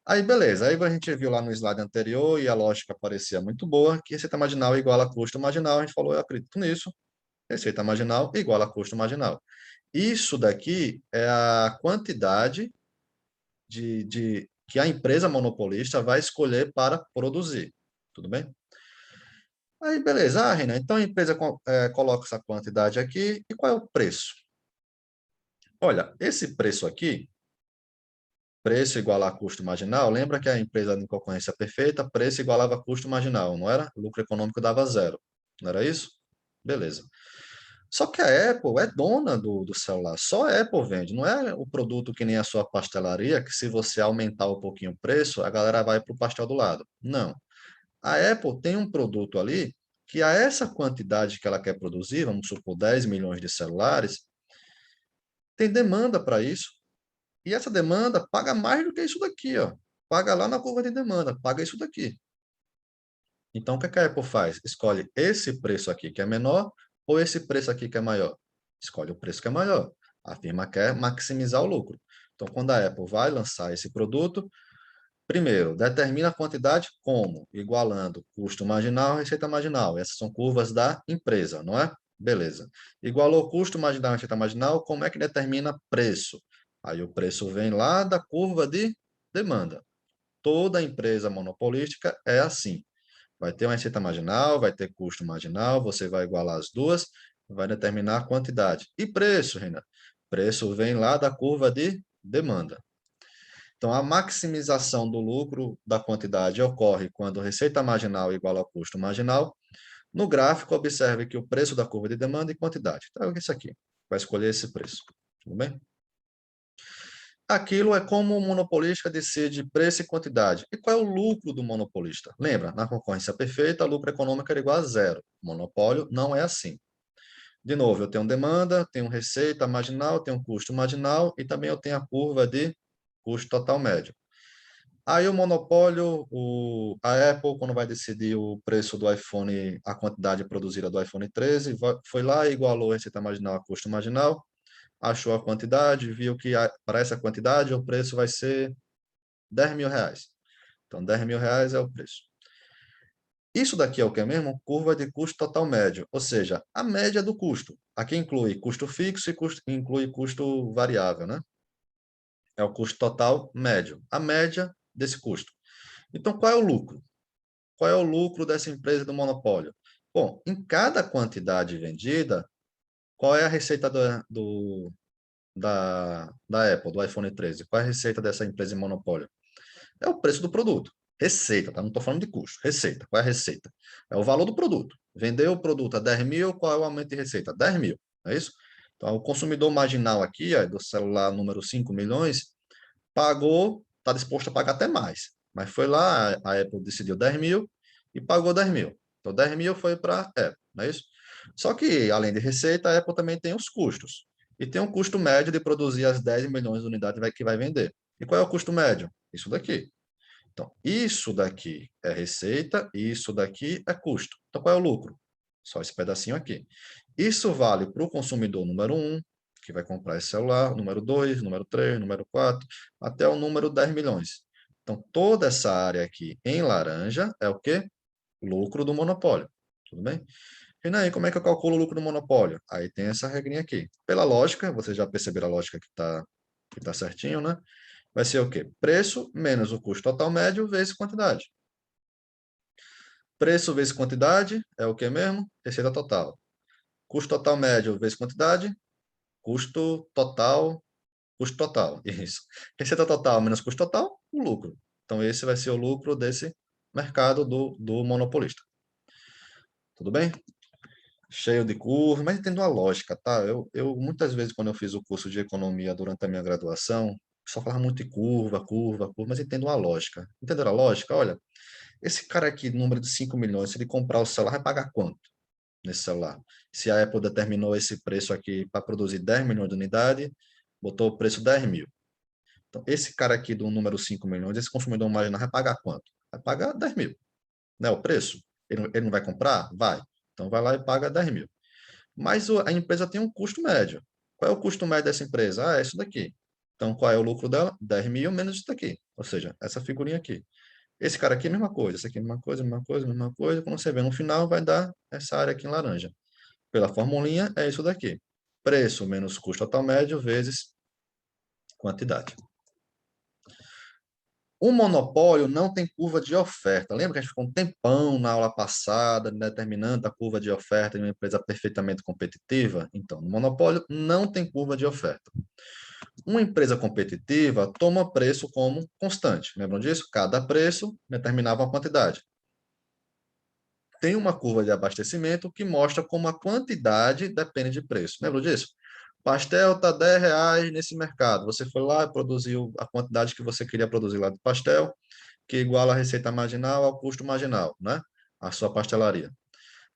Aí, beleza. Aí a gente viu lá no slide anterior e a lógica parecia muito boa, que receita marginal igual a custo marginal. A gente falou, eu acredito nisso. Receita marginal igual a custo marginal. Isso daqui é a quantidade que a empresa monopolista vai escolher para produzir. Tudo bem? Aí, beleza. Ah, Renan, então a empresa coloca essa quantidade aqui. E qual é o preço? Olha, esse preço aqui, preço igual a custo marginal, lembra que a empresa de concorrência perfeita, preço igualava a custo marginal, não era? O lucro econômico dava zero. Não era isso? Beleza. Só que a Apple é dona do celular, só a Apple vende, não é o produto que nem a sua pastelaria, que se você aumentar um pouquinho o preço, a galera vai para o pastel do lado. Não. A Apple tem um produto ali que a essa quantidade que ela quer produzir, vamos supor 10 milhões de celulares, tem demanda para isso. E essa demanda paga mais do que isso daqui, ó. Paga lá na curva de demanda, paga isso daqui. Então, o que a Apple faz? Escolhe esse preço aqui que é menor ou esse preço aqui que é maior? Escolhe o preço que é maior. A firma quer maximizar o lucro. Então, quando a Apple vai lançar esse produto, primeiro, determina a quantidade como? Igualando custo marginal e receita marginal. Essas são curvas da empresa, não é? Beleza. Igualou custo marginal e receita marginal, como é que determina preço? Aí o preço vem lá da curva de demanda. Toda empresa monopolística é assim. Vai ter uma receita marginal, vai ter custo marginal, você vai igualar as duas, vai determinar a quantidade. E preço, Renan? Preço vem lá da curva de demanda. Então, a maximização do lucro da quantidade ocorre quando receita marginal igual ao custo marginal. No gráfico, observe que o preço da curva de demanda e quantidade. Então, é isso aqui. Vai escolher esse preço. Tudo bem? Aquilo é como o monopolista decide preço e quantidade. E qual é o lucro do monopolista? Lembra, na concorrência perfeita, lucro econômico era igual a zero. Monopólio não é assim. De novo, eu tenho demanda, tenho receita marginal, tenho custo marginal e também eu tenho a curva de custo total médio. Aí o monopólio, a Apple, quando vai decidir o preço do iPhone, a quantidade produzida do iPhone 13, foi lá e igualou a receita marginal a custo marginal, achou a quantidade, viu que para essa quantidade o preço vai ser R$ 10.000. Então, R$ 10.000 é o preço. Isso daqui é o que é mesmo? Curva de custo total médio, ou seja, a média do custo. Aqui inclui custo fixo e inclui custo variável, né? É o custo total médio, a média desse custo. Então, qual é o lucro? Qual é o lucro dessa empresa do monopólio? Bom, em cada quantidade vendida, qual é a receita da Apple, do iPhone 13? Qual é a receita dessa empresa em monopólio? É o preço do produto. Receita, tá? Não estou falando de custo. Receita. Qual é a receita? É o valor do produto. Vendeu o produto a 10 mil, qual é o aumento de receita? 10 mil. É isso? Então, o consumidor marginal aqui, ó, do celular número 5 milhões, pagou, está disposto a pagar até mais. Mas foi lá, a Apple decidiu 10 mil e pagou 10 mil. Então, 10 mil foi para a Apple, não é isso? Só que, além de receita, a Apple também tem os custos. E tem um custo médio de produzir as 10 milhões de unidades que vai vender. E qual é o custo médio? Isso daqui. Então, isso daqui é receita, isso daqui é custo. Então, qual é o lucro? Só esse pedacinho aqui. Isso vale para o consumidor número 1, que vai comprar esse celular, número 2, número 3, número 4, até o número 10 milhões. Então, toda essa área aqui em laranja é o quê? Lucro do monopólio. Tudo bem? E aí, como é que eu calculo o lucro do monopólio? Aí tem essa regrinha aqui. Pela lógica, vocês já perceberam a lógica que tá certinho, né? Vai ser o quê? Preço menos o custo total médio vezes quantidade. Preço vezes quantidade é o que mesmo? Receita total. Custo total médio vezes quantidade, custo total, custo total. Isso. Receita total menos custo total, o lucro. Então, esse vai ser o lucro desse mercado do monopolista. Tudo bem? Cheio de curva, mas entendo a lógica, tá? Eu muitas vezes, quando eu fiz o curso de economia durante a minha graduação, só falava muito de curva, curva, curva, mas entendo a lógica. Entenderam a lógica? Olha, esse cara aqui, número de 5 milhões, se ele comprar o celular, vai pagar quanto nesse celular? Se a Apple determinou esse preço aqui para produzir 10 milhões de unidades, botou o preço 10 mil. Então, esse cara aqui do número 5 milhões, esse consumidor marginal vai pagar quanto? Vai pagar 10 mil. Não é o preço? Ele não vai comprar? Vai. Então, vai lá e paga 10 mil. Mas a empresa tem um custo médio. Qual é o custo médio dessa empresa? Ah, é isso daqui. Então, qual é o lucro dela? 10 mil menos isso daqui. Ou seja, essa figurinha aqui. Esse cara aqui é a mesma coisa, esse aqui é a mesma coisa, a mesma coisa, a mesma coisa. Quando você vê no final, vai dar essa área aqui em laranja. Pela formulinha, é isso daqui. Preço menos custo total médio vezes quantidade. O monopólio não tem curva de oferta. Lembra que a gente ficou um tempão na aula passada determinando a curva de oferta de uma empresa perfeitamente competitiva? Então, no monopólio não tem curva de oferta. Uma empresa competitiva toma preço como constante. Lembram disso? Cada preço determinava uma quantidade. Tem uma curva de abastecimento que mostra como a quantidade depende de preço. Lembra disso? Pastel está R$ 10 nesse mercado. Você foi lá e produziu a quantidade que você queria produzir lá do pastel, que iguala a receita marginal ao custo marginal, né? A sua pastelaria.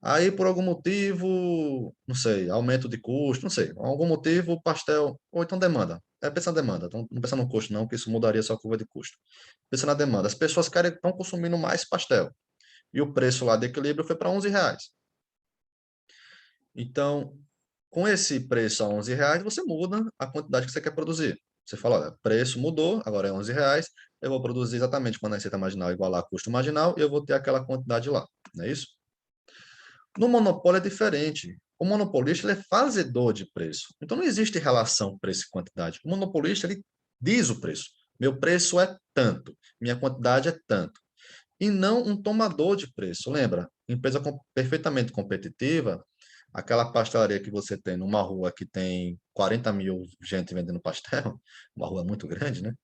Aí, por algum motivo, não sei, aumento de custo, não sei, por algum motivo o pastel, ou então demanda. É pensar na demanda, então, não pensa no custo não, que isso mudaria sua curva de custo. Pensa na demanda. As pessoas estão consumindo mais pastel e o preço lá de equilíbrio foi para R$ 11. Então, com esse preço a R$ 11, você muda a quantidade que você quer produzir. Você fala, olha, preço mudou, agora é R$ 11, eu vou produzir exatamente quando a receita marginal igualar a custo marginal, e eu vou ter aquela quantidade lá, não é isso? No monopólio é diferente. O monopolista ele é fazedor de preço. Então, não existe relação preço e quantidade. O monopolista ele diz o preço. Meu preço é tanto, minha quantidade é tanto e não um tomador de preço. Lembra? Empresa perfeitamente competitiva, aquela pastelaria que você tem numa rua que tem 40 mil gente vendendo pastel, uma rua muito grande, né?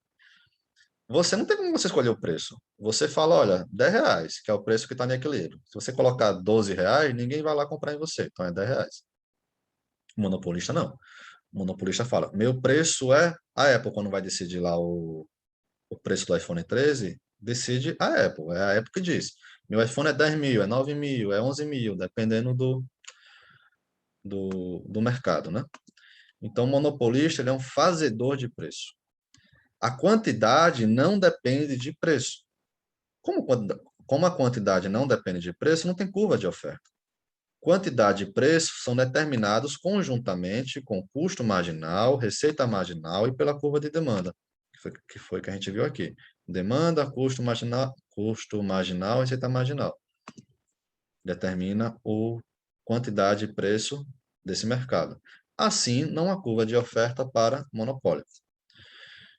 você não tem como você escolher o preço. Você fala, olha, R$ 10, que é o preço que está em equilíbrio. Se você colocar R$ 12, ninguém vai lá comprar em você, então é R$ 10. O monopolista não. O monopolista fala, meu preço é... A Apple, quando vai decidir lá o preço do iPhone 13, decide a Apple. É a Apple que diz, meu iPhone é 10 mil, é 9 mil, é 11 mil, dependendo do mercado, né? Então, o monopolista ele é um fazedor de preço. A quantidade não depende de preço. Como, como a quantidade não depende de preço, não tem curva de oferta. Quantidade e preço são determinados conjuntamente com custo marginal, receita marginal e pela curva de demanda, que foi que a gente viu aqui. Demanda, custo marginal, receita marginal. Determina o quantidade e preço desse mercado. Assim, não há curva de oferta para monopólio.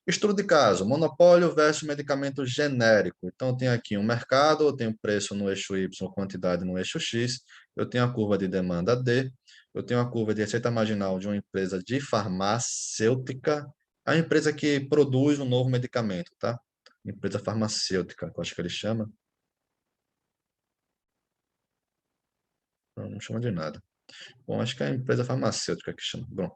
Estudo de caso, monopólio versus medicamento genérico. Então, eu tenho aqui um mercado, eu tenho preço no eixo Y, quantidade no eixo X, eu tenho a curva de demanda D, eu tenho a curva de receita marginal de uma empresa de farmacêutica, a empresa que produz um novo medicamento, tá? Empresa farmacêutica, que eu acho que ele chama. Não, não chama de nada. Bom, acho que é a empresa farmacêutica que chama. Bom,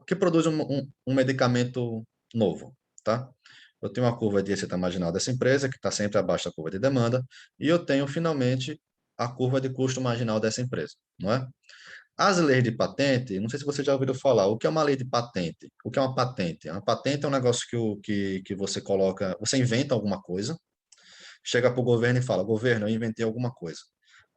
que produz um medicamento novo, tá? Eu tenho uma curva de receita marginal dessa empresa, que está sempre abaixo da curva de demanda, e eu tenho, finalmente, a curva de custo marginal dessa empresa, não é? As leis de patente, não sei se você já ouviu falar, o que é uma lei de patente? O que é uma patente? Uma patente é um negócio que você coloca, você inventa alguma coisa, chega para o governo e fala, governo, eu inventei alguma coisa.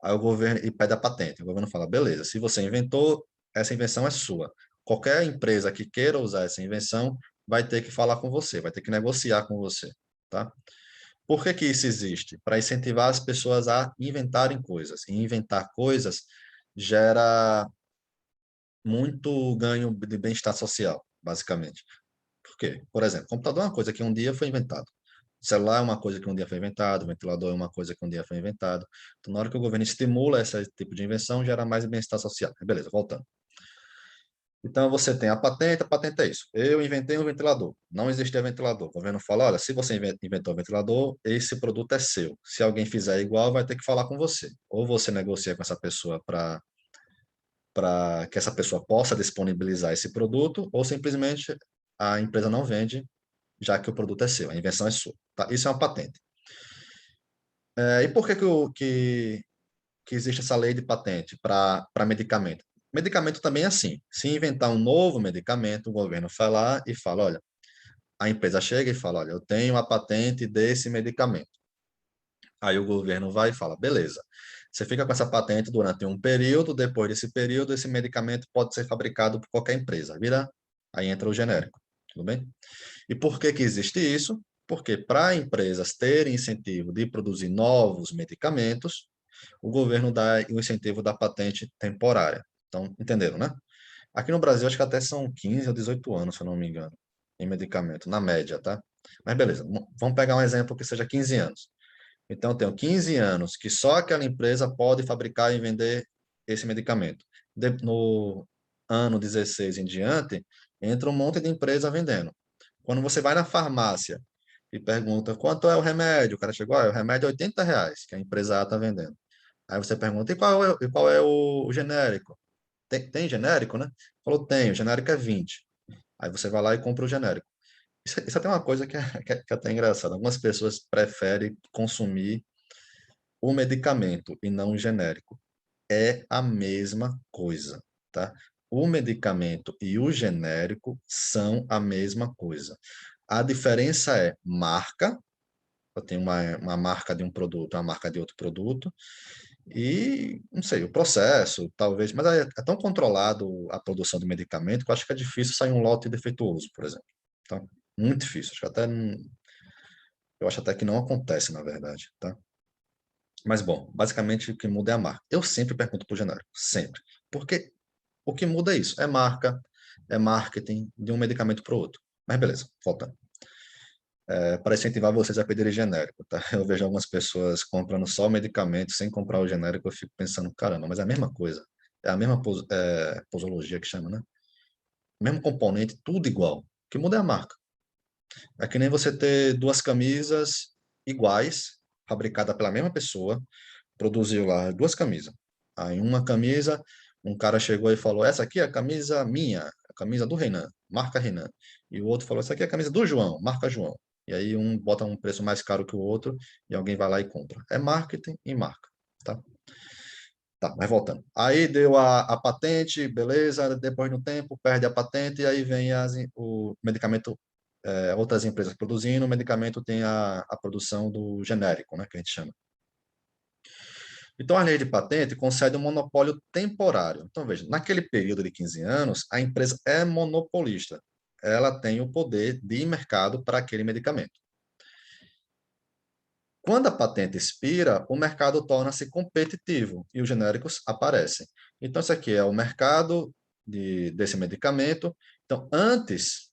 Aí o governo e pede a patente. O governo fala, beleza, se você inventou, essa invenção é sua. Qualquer empresa que queira usar essa invenção vai ter que falar com você, vai ter que negociar com você, tá? Por que que isso existe? Para incentivar as pessoas a inventarem coisas. E inventar coisas gera muito ganho de bem-estar social, basicamente. Por quê? Por exemplo, computador é uma coisa que um dia foi inventado. Celular é uma coisa que um dia foi inventado, ventilador é uma coisa que um dia foi inventado. Então, na hora que o governo estimula esse tipo de invenção, gera mais bem-estar social. Beleza, voltando. Então, você tem a patente é isso. Eu inventei um ventilador, não existia ventilador. O governo fala, olha, se você inventou um ventilador, esse produto é seu. Se alguém fizer igual, vai ter que falar com você. Ou você negocia com essa pessoa para que essa pessoa possa disponibilizar esse produto, ou simplesmente a empresa não vende, já que o produto é seu, a invenção é sua. Tá? Isso é uma patente. E por que, que existe essa lei de patente para medicamento? Medicamento também é assim. Se inventar um novo medicamento, o governo vai lá e fala, olha, a empresa chega e fala, olha, eu tenho a patente desse medicamento. Aí o governo vai e fala, beleza, você fica com essa patente durante um período, depois desse período, esse medicamento pode ser fabricado por qualquer empresa, vira, aí entra o genérico, tudo bem? E por que que existe isso? Porque para empresas terem incentivo de produzir novos medicamentos, o governo dá o incentivo da patente temporária. Então, entenderam, né? Aqui no Brasil, acho que até são 15 ou 18 anos, se eu não me engano, em medicamento, na média, tá? Mas beleza, vamos pegar um exemplo que seja 15 anos. Então, eu tenho 15 anos que só aquela empresa pode fabricar e vender esse medicamento. No ano 16 em diante, entra um monte de empresa vendendo. Quando você vai na farmácia e pergunta quanto é o remédio, o cara chegou, o remédio é R$ 80, que a empresa A está vendendo. Aí você pergunta, e qual é o genérico? Tem genérico, né? Falou, tem, o genérico é 20. Aí você vai lá e compra o genérico. Isso até é uma coisa que é até engraçada. Algumas pessoas preferem consumir o medicamento e não o genérico. É a mesma coisa, tá? O medicamento e o genérico são a mesma coisa. A diferença é marca, eu tenho uma marca de um produto, uma marca de outro produto, e, não sei, o processo, talvez, mas é tão controlado a produção do medicamento que eu acho que é difícil sair um lote defeituoso, por exemplo. Tá? Muito difícil. Eu acho até que não acontece, na verdade, tá? Mas, bom, basicamente o que muda é a marca. Eu sempre pergunto para o genérico, sempre. Porque o que muda é isso, é marca, é marketing de um medicamento para o outro. Mas beleza, voltando. Para incentivar vocês a pedirem genérico, tá? Eu vejo algumas pessoas comprando só o medicamento sem comprar o genérico, eu fico pensando, caramba, mas é a mesma coisa. É a mesma posologia que chama, né? Mesmo componente, tudo igual. O que muda é a marca. É que nem você ter duas camisas iguais, fabricadas pela mesma pessoa, produziu lá duas camisas. Aí uma camisa, um cara chegou e falou, essa aqui é a camisa minha, a camisa do Renan, marca Renan. E o outro falou, essa aqui é a camisa do João, marca João. E aí um bota um preço mais caro que o outro e alguém vai lá e compra. É marketing e marca, tá? Tá, mas voltando. Aí deu a patente, beleza, depois de um tempo perde a patente e aí vem o medicamento, outras empresas produzindo, o medicamento tem a produção do genérico, né, que a gente chama. Então, a lei de patente concede um monopólio temporário. Então, veja, naquele período de 15 anos, a empresa é monopolista. Ela tem o poder de mercado para aquele medicamento. Quando a patente expira, o mercado torna-se competitivo e os genéricos aparecem. Então, isso aqui é o mercado desse medicamento. Então, antes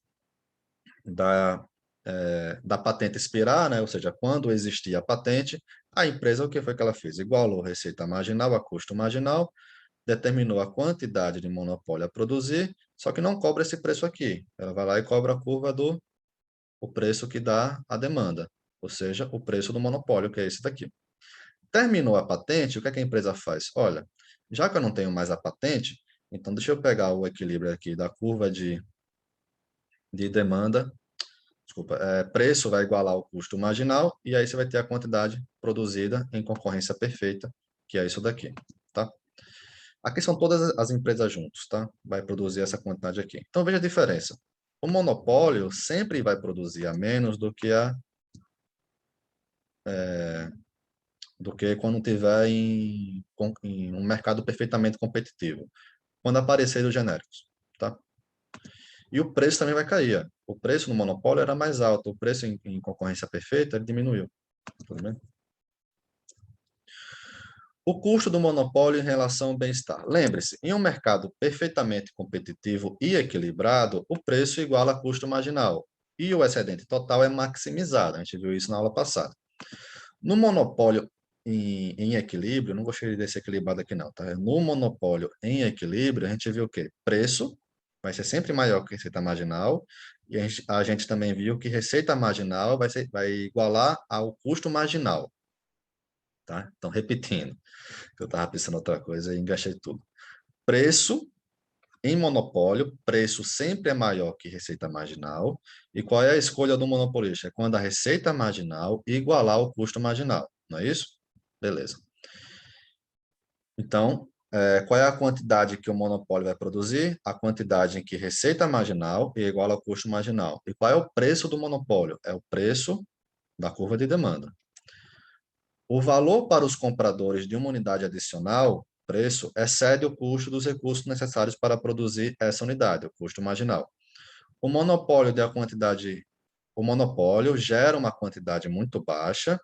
da, da patente expirar, né, ou seja, quando existia a patente, a empresa, o que foi que ela fez? Igualou receita marginal a custo marginal, determinou a quantidade de monopólio a produzir, só que não cobra esse preço aqui. Ela vai lá e cobra a curva do o preço que dá a demanda, ou seja, o preço do monopólio, que é esse daqui. Terminou a patente, o que é que a empresa faz? Olha, já que eu não tenho mais a patente, então deixa eu pegar o equilíbrio aqui da curva de demanda, desculpa, preço vai igualar o custo marginal, e aí você vai ter a quantidade produzida em concorrência perfeita, que é isso daqui, tá? Aqui são todas as empresas juntos, tá? Vai produzir essa quantidade aqui. Então, veja a diferença. O monopólio sempre vai produzir a menos do que quando tiver em um mercado perfeitamente competitivo. Quando aparecerem os genéricos, tá? E o preço também vai cair. Ó. O preço no monopólio era mais alto, o preço em concorrência perfeita ele diminuiu. Tudo bem? O custo do monopólio em relação ao bem-estar. Lembre-se, em um mercado perfeitamente competitivo e equilibrado, o preço iguala a custo marginal. E o excedente total é maximizado. A gente viu isso na aula passada. No monopólio em equilíbrio, não gostei desse equilibrado aqui não, tá? No monopólio em equilíbrio, a gente viu o quê? Preço vai ser sempre maior que receita marginal, e a gente também viu que receita marginal vai igualar ao custo marginal, tá? Então, repetindo, que eu estava pensando outra coisa e engaixei tudo. Preço em monopólio, preço sempre é maior que receita marginal. E qual é a escolha do monopolista? É quando a receita marginal igualar o custo marginal, não é isso? Beleza. Então, qual é a quantidade que o monopólio vai produzir? A quantidade em que receita marginal é igual ao custo marginal. E qual é o preço do monopólio? É o preço da curva de demanda. O valor para os compradores de uma unidade adicional, preço, excede o custo dos recursos necessários para produzir essa unidade, o custo marginal. O monopólio da quantidade, o monopólio gera uma quantidade muito baixa,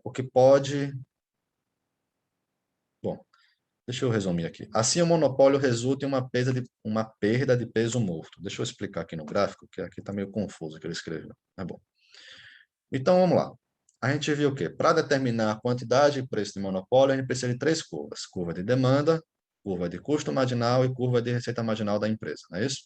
o que pode, bom, deixa eu resumir aqui. Assim, o monopólio resulta em uma perda de peso morto. Deixa eu explicar aqui no gráfico, que aqui está meio confuso o que ele escreveu. É bom. Então, vamos lá. A gente viu o quê? Para determinar a quantidade e preço de monopólio, a gente precisa de três curvas. Curva de demanda, curva de custo marginal e curva de receita marginal da empresa, não é isso?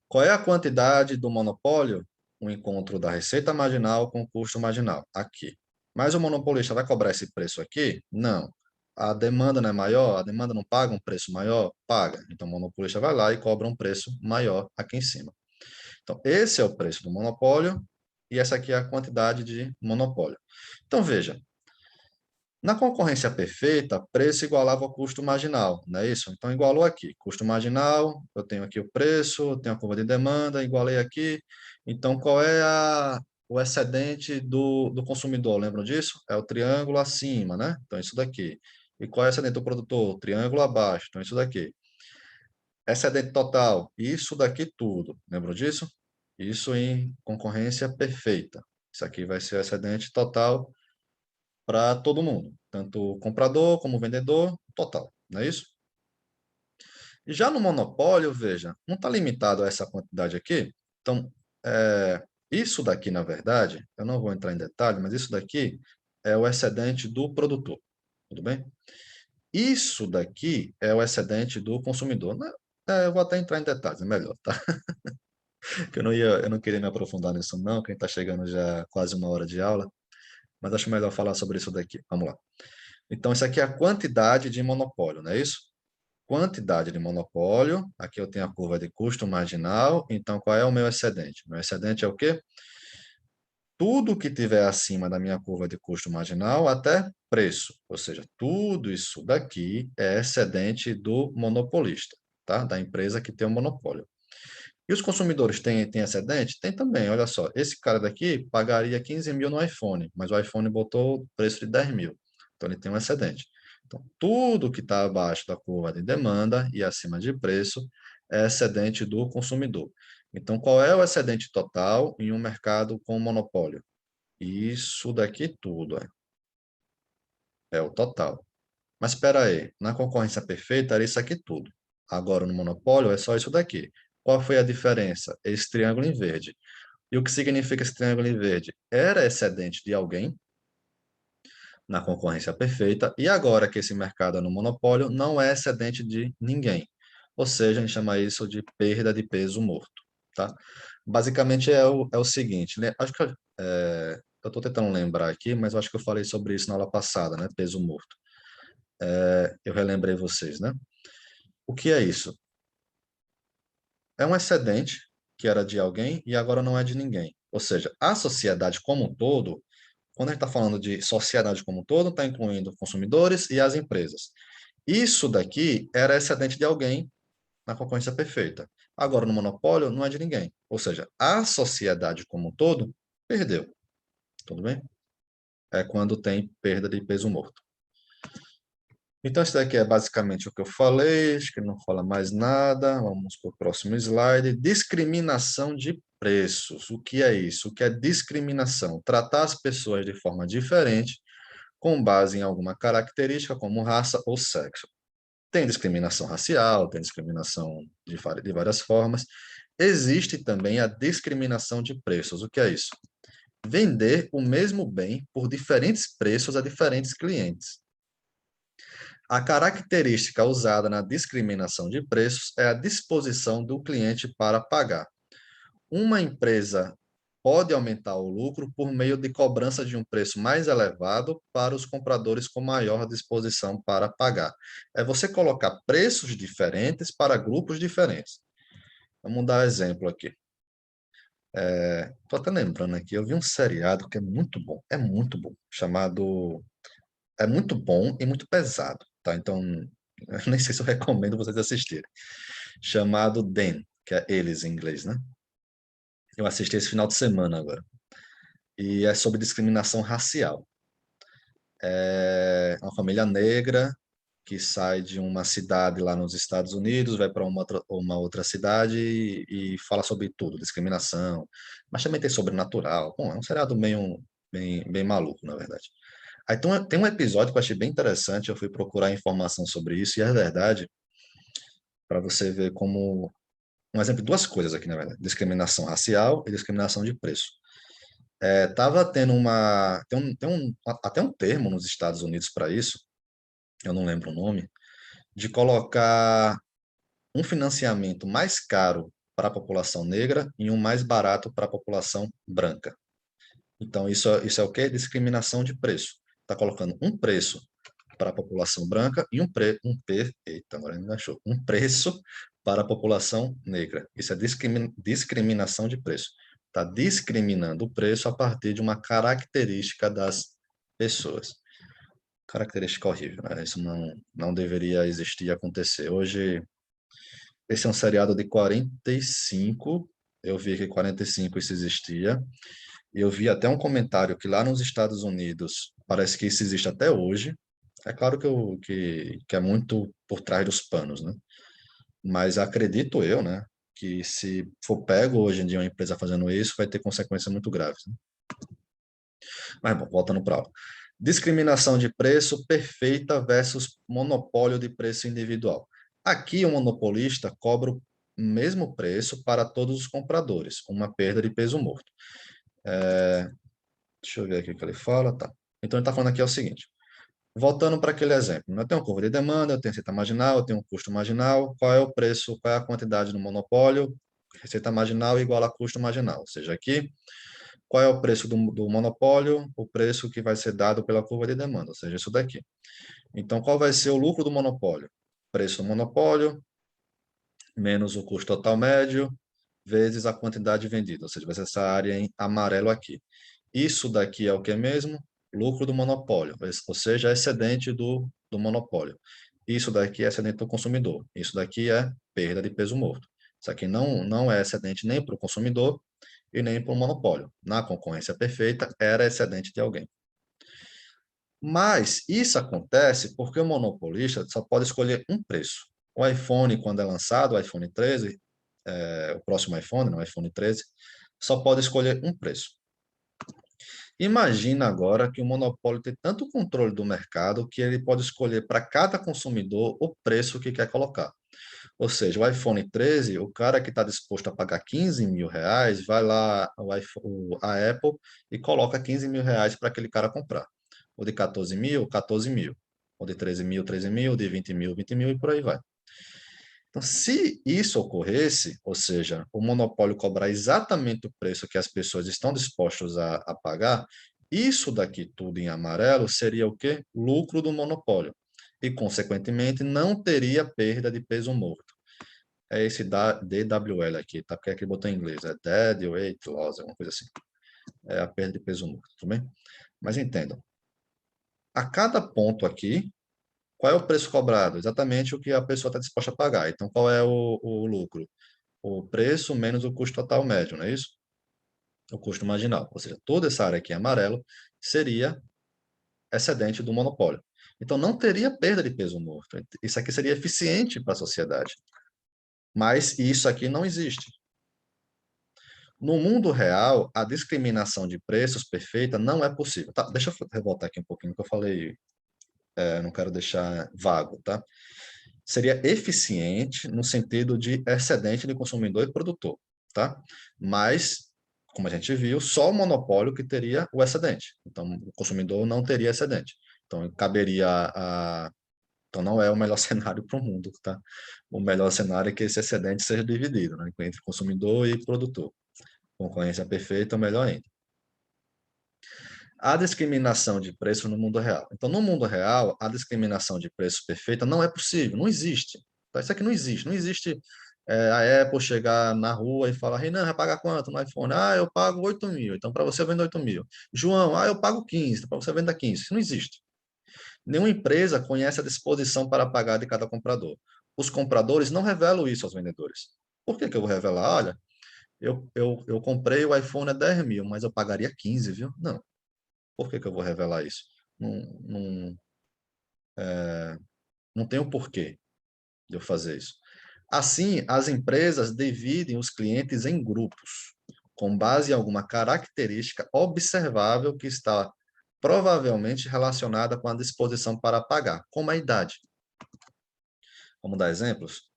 Qual é a quantidade do monopólio? O encontro da receita marginal com o custo marginal, aqui. Mas o monopolista vai cobrar esse preço aqui? Não. A demanda não é maior? A demanda não paga um preço maior? Paga. Então, o monopolista vai lá e cobra um preço maior aqui em cima. Então, esse é o preço do monopólio e essa aqui é a quantidade de monopólio. Então, veja, na concorrência perfeita, preço igualava ao custo marginal, não é isso? Então, igualou aqui, custo marginal, eu tenho aqui o preço, tenho a curva de demanda, igualei aqui. Então, qual é o excedente do consumidor? Lembram disso? É o triângulo acima, né? Então, isso daqui. E qual é o excedente do produtor? Triângulo abaixo. Então, isso daqui. Excedente total, isso daqui tudo. Lembram disso? Isso em concorrência perfeita. Isso aqui vai ser o excedente total para todo mundo, tanto o comprador como o vendedor, total, não é isso? Já no monopólio, veja, não está limitado a essa quantidade aqui. Então, isso daqui, na verdade, eu não vou entrar em detalhe, mas isso daqui é o excedente do produtor, tudo bem? Isso daqui é o excedente do consumidor. eu vou até entrar em detalhes, é melhor, tá? Que eu não queria me aprofundar nisso não, que a gente está chegando já quase uma hora de aula, mas acho melhor falar sobre isso daqui. Vamos lá. Então, isso aqui é a quantidade de monopólio, não é isso? Quantidade de monopólio, aqui eu tenho a curva de custo marginal, então qual é o meu excedente? Meu excedente é o quê? Tudo que tiver acima da minha curva de custo marginal até preço, ou seja, tudo isso daqui é excedente do monopolista, tá? Da empresa que tem o monopólio. E os consumidores têm excedente? Tem também, olha só, esse cara daqui pagaria 15 mil no iPhone, mas o iPhone botou o preço de 10 mil, então ele tem um excedente. Então, tudo que está abaixo da curva de demanda e acima de preço é excedente do consumidor. Então, qual é o excedente total em um mercado com monopólio? Isso daqui tudo é o total. Mas espera aí, na concorrência perfeita era isso aqui tudo. Agora no monopólio é só isso daqui. Qual foi a diferença? Esse triângulo em verde. E o que significa esse triângulo em verde? Era excedente de alguém na concorrência perfeita, e agora que esse mercado é no monopólio, não é excedente de ninguém. Ou seja, a gente chama isso de perda de peso morto, tá? Basicamente é o seguinte, né? Acho que eu estou tentando lembrar aqui, mas eu acho que eu falei sobre isso na aula passada, né? Peso morto. Eu relembrei vocês, né? O que é isso? É um excedente que era de alguém e agora não é de ninguém. Ou seja, a sociedade como um todo, quando a gente está falando de sociedade como um todo, está incluindo consumidores e as empresas. Isso daqui era excedente de alguém na concorrência perfeita. Agora, no monopólio, não é de ninguém. Ou seja, a sociedade como um todo perdeu. Tudo bem? É quando tem perda de peso morto. Então, isso daqui é basicamente o que eu falei, acho que não fala mais nada. Vamos para o próximo slide. Discriminação de preços. O que é isso? O que é discriminação? Tratar as pessoas de forma diferente, com base em alguma característica, como raça ou sexo. Tem discriminação racial, tem discriminação de várias formas. Existe também a discriminação de preços. O que é isso? Vender o mesmo bem por diferentes preços a diferentes clientes. A característica usada na discriminação de preços é a disposição do cliente para pagar. Uma empresa pode aumentar o lucro por meio de cobrança de um preço mais elevado para os compradores com maior disposição para pagar. É você colocar preços diferentes para grupos diferentes. Vamos dar exemplo aqui. Estou até lembrando aqui, eu vi um seriado que é muito bom, chamado... É muito bom e muito pesado, tá? Então, eu nem sei se eu recomendo vocês assistirem. Chamado Them, que é eles em inglês, né? Eu assisti esse final de semana agora. E é sobre discriminação racial. É uma família negra que sai de uma cidade lá nos Estados Unidos, vai para uma outra cidade e fala sobre tudo, discriminação, mas também tem sobrenatural. Bom, é um seriado bem maluco, na verdade. Aí tem um episódio que eu achei bem interessante, eu fui procurar informação sobre isso, e é verdade, para você ver como um exemplo de duas coisas aqui, na verdade, discriminação racial e discriminação de preço. Tava tendo até um termo nos Estados Unidos para isso, eu não lembro o nome, de colocar um financiamento mais caro para a população negra e um mais barato para a população branca. Então, isso é o quê? Discriminação de preço. Está colocando um preço para a população branca e eita, agora me achou, um preço para a população negra. Isso é discriminação de preço. Está discriminando o preço a partir de uma característica das pessoas. Característica horrível, né? Isso não deveria existir e acontecer. Hoje, esse é um seriado de 45, eu vi que 45 isso existia, e eu vi até um comentário que lá nos Estados Unidos parece que isso existe até hoje. É claro que é muito por trás dos panos, né? Mas acredito eu, né, que se for pego hoje em dia uma empresa fazendo isso, vai ter consequências muito graves, né? Mas, bom, voltando para a aula. Discriminação de preço perfeita versus monopólio de preço individual. Aqui, o monopolista cobra o mesmo preço para todos os compradores, uma perda de peso morto. Deixa eu ver aqui o que ele fala, tá. Então, ele está falando aqui é o seguinte, Voltando para aquele exemplo, eu tenho uma curva de demanda, eu tenho receita marginal, eu tenho um custo marginal, qual é o preço, qual é a quantidade no monopólio? Receita marginal igual a custo marginal, ou seja, aqui, qual é o preço do monopólio? O preço que vai ser dado pela curva de demanda, ou seja, isso daqui. Então, qual vai ser o lucro do monopólio? Preço do monopólio, menos o custo total médio, vezes a quantidade vendida, ou seja, vai ser essa área em amarelo aqui. Isso daqui é o que mesmo? Lucro do monopólio, ou seja, excedente do monopólio. Isso daqui é excedente do consumidor. Isso daqui é perda de peso morto. Isso aqui não é excedente nem para o consumidor e nem para o monopólio. Na concorrência perfeita, era excedente de alguém. Mas isso acontece porque o monopolista só pode escolher um preço. O iPhone, quando é lançado, o iPhone 13, o próximo iPhone, não, o iPhone 13, só pode escolher um preço. Imagina agora que o monopólio tem tanto controle do mercado que ele pode escolher para cada consumidor o preço que quer colocar. Ou seja, o iPhone 13, o cara que está disposto a pagar 15 mil reais, vai lá a Apple e coloca 15 mil reais para aquele cara comprar. O de 14 mil, 14 mil. O de 13 mil, 13 mil. O de 20 mil e por aí vai. Então, se isso ocorresse, ou seja, o monopólio cobrar exatamente o preço que as pessoas estão dispostas a pagar, isso daqui tudo em amarelo seria o quê? Lucro do monopólio. E, consequentemente, não teria perda de peso morto. É esse DWL aqui, tá? Porque aqui botou em inglês, é Dead Weight Loss, alguma coisa assim. É a perda de peso morto, tudo bem? Mas entendam, a cada ponto aqui, qual é o preço cobrado? Exatamente o que a pessoa está disposta a pagar. Então, qual é o lucro? O preço menos o custo total médio, não é isso? O custo marginal. Ou seja, toda essa área aqui em amarelo seria excedente do monopólio. Então, não teria perda de peso morto. Isso aqui seria eficiente para a sociedade. Mas isso aqui não existe. No mundo real, a discriminação de preços perfeita não é possível. Tá, deixa eu voltar aqui um pouquinho, que eu falei, não quero deixar vago, tá? Seria eficiente no sentido de excedente de consumidor e produtor, tá? Mas, como a gente viu, só o monopólio que teria o excedente. Então, o consumidor não teria excedente. Então, caberia a... Então, não é o melhor cenário para o mundo, tá? O melhor cenário é que esse excedente seja dividido, né, entre consumidor e produtor. Concorrência perfeita, melhor ainda. A discriminação de preço no mundo real. Então, no mundo real, a discriminação de preço perfeita não é possível, não existe. Tá? Isso aqui não existe. Não existe a Apple chegar na rua e falar, Renan, vai pagar quanto no iPhone? Ah, eu pago 8 mil, então para você eu vendo 8 mil. João, eu pago 15, então para você vender 15. Isso não existe. Nenhuma empresa conhece a disposição para pagar de cada comprador. Os compradores não revelam isso aos vendedores. Por que que eu vou revelar? Olha, eu comprei o iPhone a 10 mil, mas eu pagaria 15, viu? Não. Por que que eu vou revelar isso? Não, não, não tem o porquê de eu fazer isso. Assim, as empresas dividem os clientes em grupos, com base em alguma característica observável que está provavelmente relacionada com a disposição para pagar, como a idade. Vamos dar exemplos?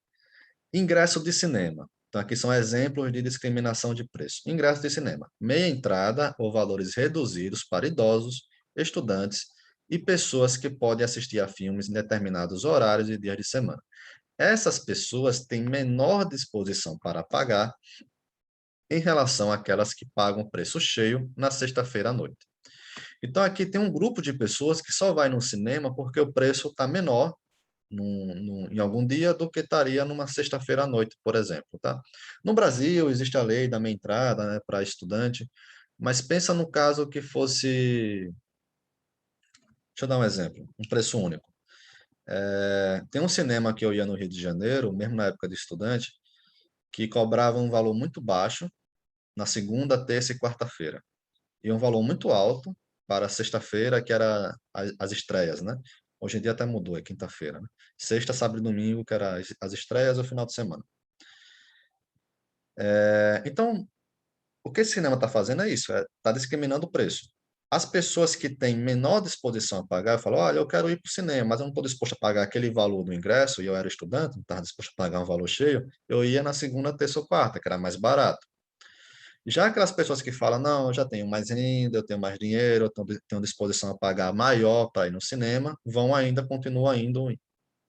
Ingresso de cinema. Então, aqui são exemplos de discriminação de preço. Ingresso de cinema. Meia entrada ou valores reduzidos para idosos, estudantes e pessoas que podem assistir a filmes em determinados horários e dias de semana. Essas pessoas têm menor disposição para pagar em relação àquelas que pagam preço cheio na sexta-feira à noite. Então, aqui tem um grupo de pessoas que só vai no cinema porque o preço está menor em algum dia do que estaria numa sexta-feira à noite, por exemplo, tá? No Brasil, existe a lei da meia entrada, né, para estudante, mas pensa no caso que fosse... Deixa eu dar um exemplo, um preço único. Tem um cinema que eu ia no Rio de Janeiro, mesmo na época de estudante, que cobrava um valor muito baixo na segunda, terça e quarta-feira, e um valor muito alto para sexta-feira, que era as estreias, né? Hoje em dia até mudou, é quinta-feira, né? Sexta, sábado e domingo, que era as estreias ou final de semana. Então, o que esse cinema está fazendo é isso, está discriminando o preço. As pessoas que têm menor disposição a pagar, falam, olha, eu quero ir para o cinema, mas eu não estou disposto a pagar aquele valor do ingresso, e eu era estudante, não estava disposto a pagar um valor cheio, eu ia na segunda, terça ou quarta, que era mais barato. Já aquelas pessoas que falam, não, eu já tenho mais renda, eu tenho mais dinheiro, tenho disposição a pagar maior para ir no cinema,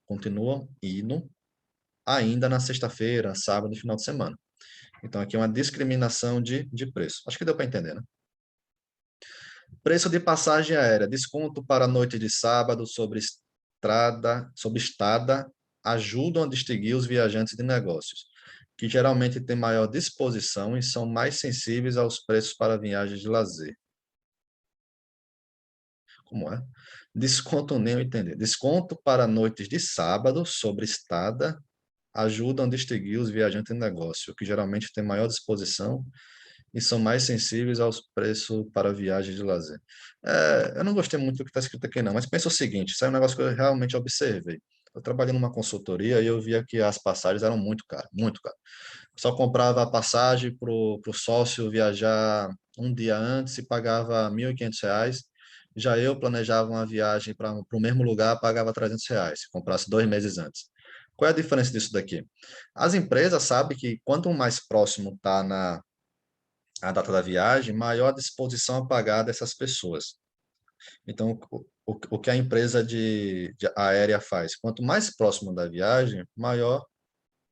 continuam indo ainda na sexta-feira, sábado e final de semana. Então, aqui é uma discriminação de preço. Acho que deu para entender, né? Preço de passagem aérea, desconto para noite de sábado sobre estada, ajudam a distinguir os viajantes de negócios, que geralmente têm maior disposição e são mais sensíveis aos preços para viagens de lazer. Como é? Desconto nem eu entender. Desconto para noites de sábado sobre estada ajudam a distinguir os viajantes de negócio, que geralmente têm maior disposição e são mais sensíveis aos preços para viagens de lazer. Eu não gostei muito do que está escrito aqui, não, mas pensa o seguinte: isso é um negócio que eu realmente observei. Eu trabalhei numa consultoria e eu via que as passagens eram muito caras, muito caras. Só comprava a passagem para o sócio viajar um dia antes e pagava R$ 1.500. Já eu planejava uma viagem para o mesmo lugar, pagava R$ 300, se comprasse 2 meses antes. Qual é a diferença disso daqui? As empresas sabem que quanto mais próximo está a data da viagem, maior a disposição a pagar dessas pessoas. Então, o que a empresa de aérea faz? Quanto mais próximo da viagem, maior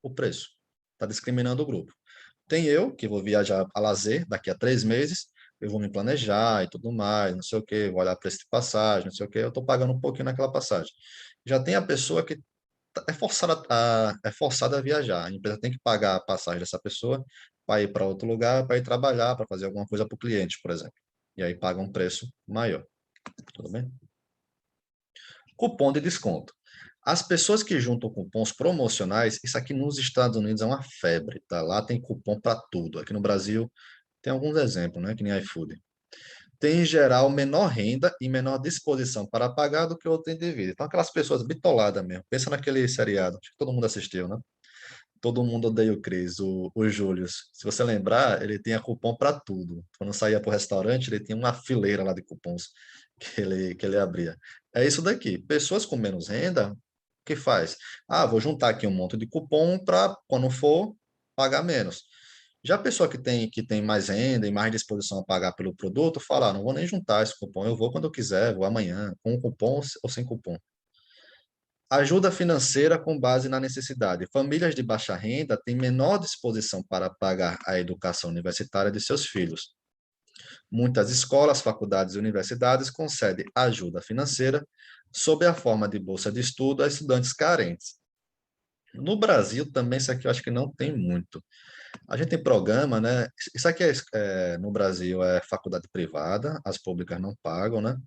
o preço. Está discriminando o grupo. Tem eu, que vou viajar a lazer daqui a 3 meses, eu vou me planejar e tudo mais, não sei o quê, vou olhar preço de passagem, não sei o quê, eu estou pagando um pouquinho naquela passagem. Já tem a pessoa que é forçada a viajar. A empresa tem que pagar a passagem dessa pessoa para ir para outro lugar, para ir trabalhar, para fazer alguma coisa para o cliente, por exemplo. E aí paga um preço maior. Tudo bem? Cupom de desconto. As pessoas que juntam cupons promocionais, isso aqui nos Estados Unidos é uma febre, tá? Lá tem cupom para tudo. Aqui no Brasil tem alguns exemplos, né? Que nem iFood. Tem, em geral, menor renda e menor disposição para pagar do que outro indivíduo. Então, aquelas pessoas bitoladas mesmo. Pensa naquele seriado, acho que todo mundo assistiu, né? Todo mundo odeia o Chris, o Júlio. Se você lembrar, ele tinha cupom para tudo. Quando saía para o restaurante, ele tinha uma fileira lá de cupons que ele abria. É isso daqui. Pessoas com menos renda, o que faz? Ah, vou juntar aqui um monte de cupom para, quando for, pagar menos. Já a pessoa que tem mais renda e mais disposição a pagar pelo produto, fala, não vou nem juntar esse cupom, eu vou quando eu quiser, vou amanhã, com cupom ou sem cupom. Ajuda financeira com base na necessidade. Famílias de baixa renda têm menor disposição para pagar a educação universitária de seus filhos. Muitas escolas, faculdades e universidades concedem ajuda financeira sob a forma de bolsa de estudo a estudantes carentes. No Brasil também isso aqui eu acho que não tem muito. A gente tem programa, né? Isso aqui no Brasil é faculdade privada, as públicas não pagam, né?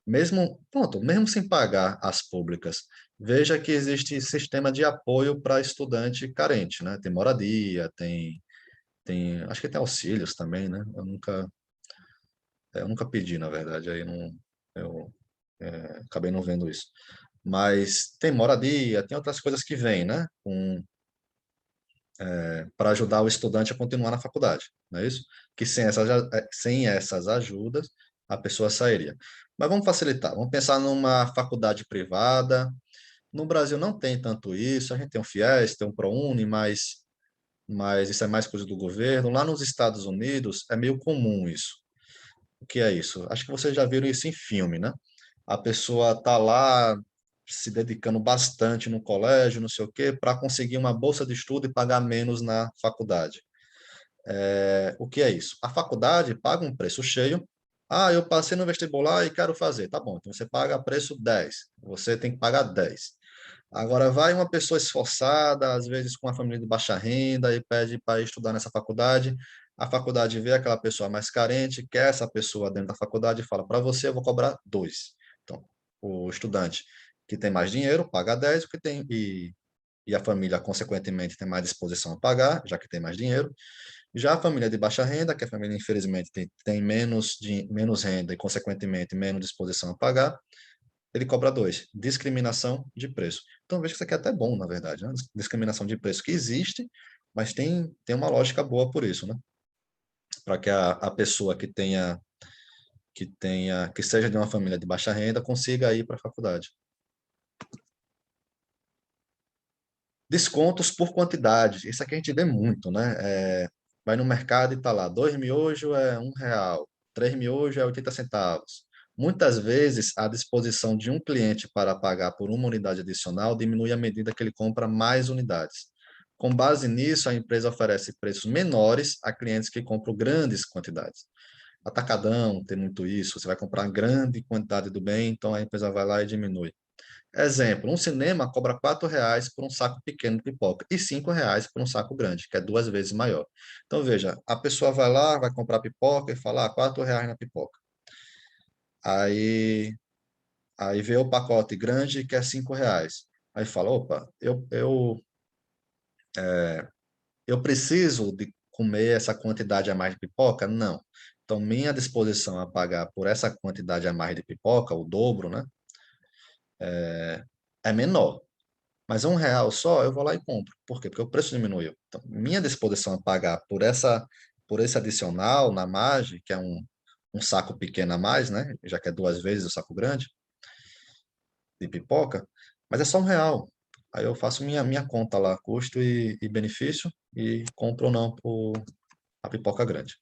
Mesmo sem pagar as públicas, veja que existe sistema de apoio para estudante carente, né? Tem moradia, acho que tem auxílios também, né? Eu nunca pedi, na verdade, aí não, eu acabei não vendo isso. Mas tem moradia, tem outras coisas que vêm, né? Para ajudar o estudante a continuar na faculdade, não é isso? Que sem essas ajudas, a pessoa sairia. Mas vamos facilitar, vamos pensar numa faculdade privada. No Brasil não tem tanto isso, a gente tem um FIES, tem um ProUni, mas isso é mais coisa do governo. Lá nos Estados Unidos é meio comum isso. O que é isso? Acho que vocês já viram isso em filme, né? A pessoa está lá se dedicando bastante no colégio, não sei o quê, para conseguir uma bolsa de estudo e pagar menos na faculdade. O que é isso? A faculdade paga um preço cheio. Ah, eu passei no vestibular e quero fazer. Tá bom, então você paga preço 10. Você tem que pagar 10. Agora, vai uma pessoa esforçada, às vezes com uma família de baixa renda, e pede para estudar nessa faculdade. A faculdade vê aquela pessoa mais carente, quer essa pessoa dentro da faculdade e fala: para você, eu vou cobrar 2. Então, o estudante que tem mais dinheiro paga 10, o que tem, e a família, consequentemente, tem mais disposição a pagar, já que tem mais dinheiro. Já a família de baixa renda, que a família, infelizmente, tem menos renda e, consequentemente, menos disposição a pagar, ele cobra 2. Discriminação de preço. Então, vejo que isso aqui é até bom, na verdade, né? Discriminação de preço que existe, mas tem uma lógica boa por isso, né? Para que a pessoa que seja de uma família de baixa renda consiga ir para a faculdade. Descontos por quantidade. Isso aqui a gente vê muito, né? vai no mercado e está lá, 2 miojos é R$ 1, 3 miojos é 80 centavos. Muitas vezes, a disposição de um cliente para pagar por uma unidade adicional diminui à medida que ele compra mais unidades. Com base nisso, a empresa oferece preços menores a clientes que compram grandes quantidades. Atacadão tem muito isso, você vai comprar grande quantidade do bem, então a empresa vai lá e diminui. Exemplo, um cinema cobra R$ 4 por um saco pequeno de pipoca e R$ 5 por um saco grande, que é 2 vezes maior. Então, veja, a pessoa vai lá, vai comprar pipoca e fala, R$ 4 na pipoca. Aí, aí vê o pacote grande que é R$ 5. Aí fala, opa, eu preciso de comer essa quantidade a mais de pipoca? Não. Então, minha disposição a pagar por essa quantidade a mais de pipoca, o dobro, né, é menor. Mas R$ 1 só, eu vou lá e compro. Por quê? Porque o preço diminuiu. Então, minha disposição a pagar por esse adicional na margem, que é um saco pequeno a mais, né? Já que é 2 vezes o saco grande de pipoca, mas é só R$ 1. Aí eu faço minha conta lá, custo e benefício, e compro ou não a pipoca grande,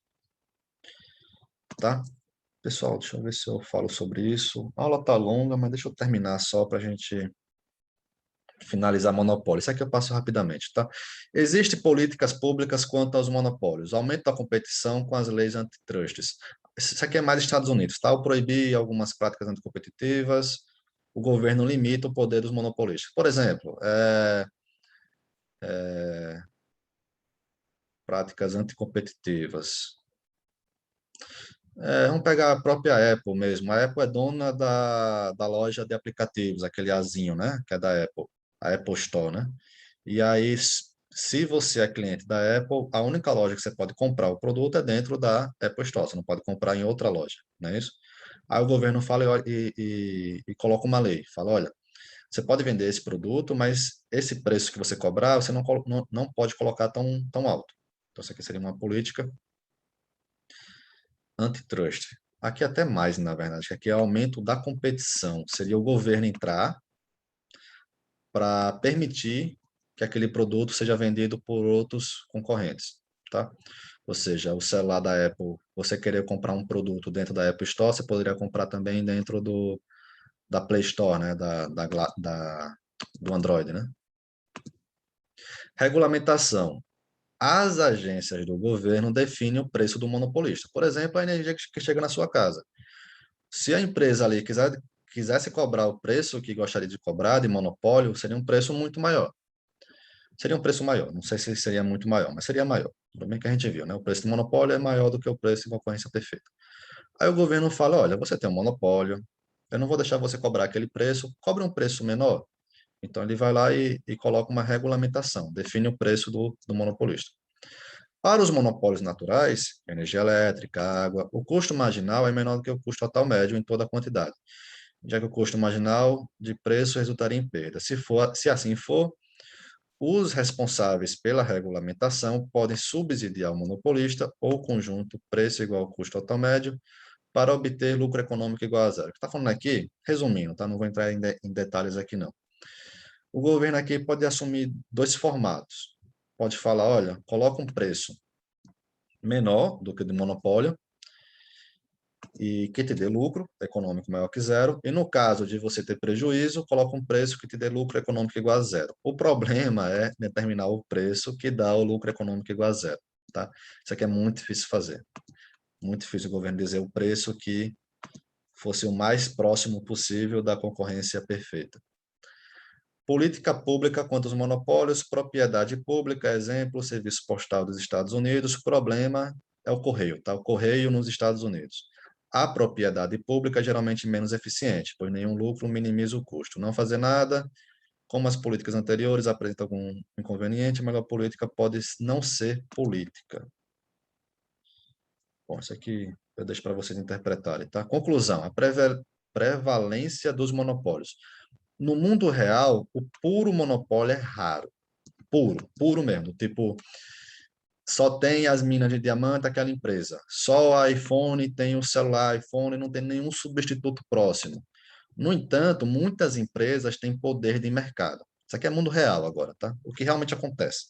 tá? Pessoal, deixa eu ver se eu falo sobre isso. A aula tá longa, mas deixa eu terminar só para a gente finalizar monopólio. Isso aqui eu passo rapidamente, tá? Existem políticas públicas quanto aos monopólios. Aumento da competição com as leis antitrusts. Isso aqui é mais Estados Unidos, tá? O proibir algumas práticas anticompetitivas, o governo limita o poder dos monopolistas. Por exemplo, práticas anticompetitivas. Vamos pegar a própria Apple mesmo. A Apple é dona da loja de aplicativos, aquele azinho, né? Que é da Apple, a Apple Store, né? E aí, se você é cliente da Apple, a única loja que você pode comprar o produto é dentro da Apple Store. Você não pode comprar em outra loja, não é isso? Aí o governo fala e coloca uma lei. Fala, olha, você pode vender esse produto, mas esse preço que você cobrar, você não pode colocar tão alto. Então, isso aqui seria uma política antitrust. Aqui até mais, na verdade, que aqui é aumento da competição. Seria o governo entrar para permitir que aquele produto seja vendido por outros concorrentes, tá? Ou seja, o celular da Apple, você querer comprar um produto dentro da Apple Store, você poderia comprar também dentro da Play Store, né? Do Android, né? Regulamentação. As agências do governo definem o preço do monopolista. Por exemplo, a energia que chega na sua casa. Se a empresa ali quisesse cobrar o preço que gostaria de cobrar de monopólio, seria um preço muito maior. Seria um preço maior. Não sei se seria muito maior, mas seria maior. Tudo bem que a gente viu, né? O preço de monopólio é maior do que o preço de concorrência perfeita. Aí o governo fala, olha, você tem um monopólio, eu não vou deixar você cobrar aquele preço, cobre um preço menor. Então ele vai lá e coloca uma regulamentação, define o preço do monopolista. Para os monopólios naturais, energia elétrica, água, o custo marginal é menor do que o custo total médio em toda a quantidade, já que o custo marginal de preço resultaria em perda. Se assim for, os responsáveis pela regulamentação podem subsidiar o monopolista ou o conjunto preço igual ao custo total médio para obter lucro econômico igual a zero. O que está falando aqui, resumindo, tá? Não vou entrar em detalhes aqui não. O governo aqui pode assumir dois formatos. Pode falar, olha, coloca um preço menor do que o de monopólio e que te dê lucro econômico maior que zero. E no caso de você ter prejuízo, coloca um preço que te dê lucro econômico igual a zero. O problema é determinar o preço que dá o lucro econômico igual a zero, tá? Isso aqui é muito difícil fazer. Muito difícil o governo dizer o preço que fosse o mais próximo possível da concorrência perfeita. Política pública quanto aos monopólios, propriedade pública, exemplo, serviço postal dos Estados Unidos, problema é o correio, tá? O correio nos Estados Unidos. A propriedade pública é geralmente menos eficiente, pois nenhum lucro minimiza o custo. Não fazer nada, como as políticas anteriores, apresenta algum inconveniente, mas a política pode não ser política. Bom, isso aqui eu deixo para vocês interpretarem, tá? Conclusão, a prevalência dos monopólios. No mundo real, o puro monopólio é raro. Puro, puro mesmo. Tipo, só tem as minas de diamante aquela empresa. Só a iPhone tem o celular iPhone, não tem nenhum substituto próximo. No entanto, muitas empresas têm poder de mercado. Isso aqui é mundo real agora, tá? O que realmente acontece.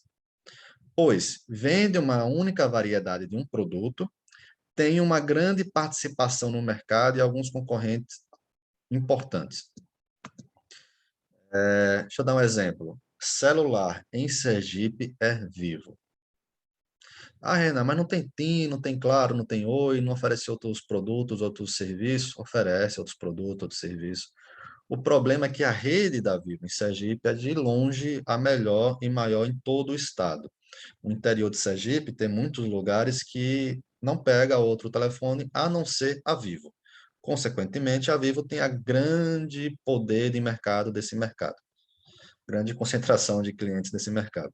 pois vende uma única variedade de um produto, tem uma grande participação no mercado e alguns concorrentes importantes. Deixa eu dar um exemplo. Celular em Sergipe é Vivo. Ah, Renan, mas não tem TIM, não tem Claro, não tem Oi, não oferece outros produtos, outros serviços? Oferece outros produtos, outros serviços. O problema é que a rede da Vivo em Sergipe é de longe a melhor e maior em todo o estado. O interior de Sergipe tem muitos lugares que não pega outro telefone a não ser a Vivo. Consequentemente, a Vivo tem a grande poder de mercado desse mercado, grande concentração de clientes desse mercado.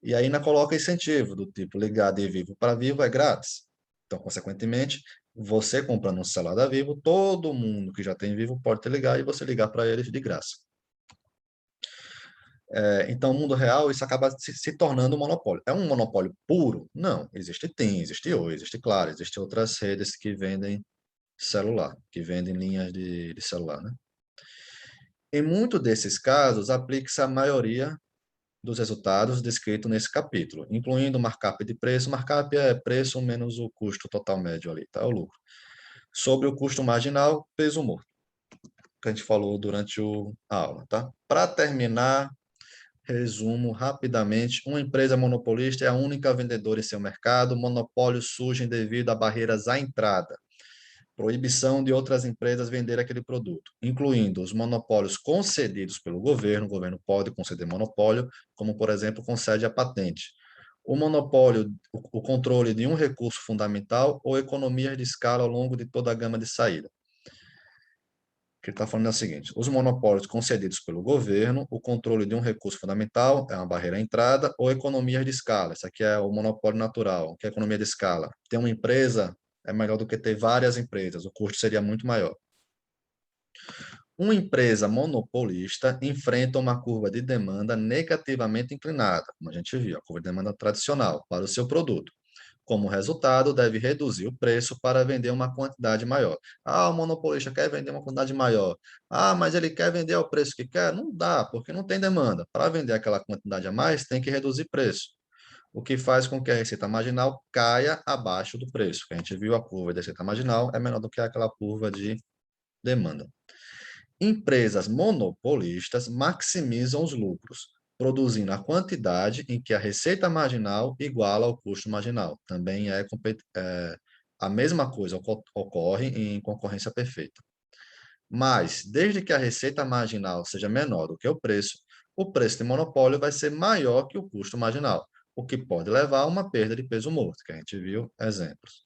E ainda coloca incentivo do tipo ligar de Vivo para Vivo é grátis. Então, consequentemente, você comprando um celular da Vivo, todo mundo que já tem Vivo pode te ligar e você ligar para eles de graça. Então, no mundo real, isso acaba se tornando um monopólio. É um monopólio puro? Não. Existe TIM, existe Oi, existe Claro, existem outras redes que vendem celular, que vendem linhas de celular, né? Em muitos desses casos, aplica-se a maioria dos resultados descritos nesse capítulo, incluindo markup de preço. Markup é preço menos o custo total médio ali, tá? O lucro. Sobre o custo marginal, peso morto, que a gente falou durante a aula, tá? Para terminar, resumo rapidamente: uma empresa monopolista é a única vendedora em seu mercado. Monopólios surgem devido a barreiras à entrada, proibição de outras empresas vender aquele produto, incluindo os monopólios concedidos pelo governo. O governo pode conceder monopólio, como, por exemplo, concede a patente. O monopólio, o controle de um recurso fundamental ou economias de escala ao longo de toda a gama de saída. O que ele está falando é o seguinte: os monopólios concedidos pelo governo, o controle de um recurso fundamental é uma barreira à entrada, ou economias de escala. Isso aqui é o monopólio natural, que é a economia de escala. Ter uma empresa é melhor do que ter várias empresas, o custo seria muito maior. Uma empresa monopolista enfrenta uma curva de demanda negativamente inclinada, como a gente viu, a curva de demanda tradicional, para o seu produto. Como resultado, deve reduzir o preço para vender uma quantidade maior. Ah, o monopolista quer vender uma quantidade maior. Ah, mas ele quer vender ao preço que quer? Não dá, porque não tem demanda. Para vender aquela quantidade a mais, tem que reduzir preço, o que faz com que a receita marginal caia abaixo do preço. A gente viu, a curva da receita marginal é menor do que aquela curva de demanda. Empresas monopolistas maximizam os lucros, produzindo a quantidade em que a receita marginal iguala ao custo marginal. Também a mesma coisa ocorre em concorrência perfeita. Mas, desde que a receita marginal seja menor do que o preço de monopólio vai ser maior que o custo marginal, o que pode levar a uma perda de peso morto, que a gente viu exemplos.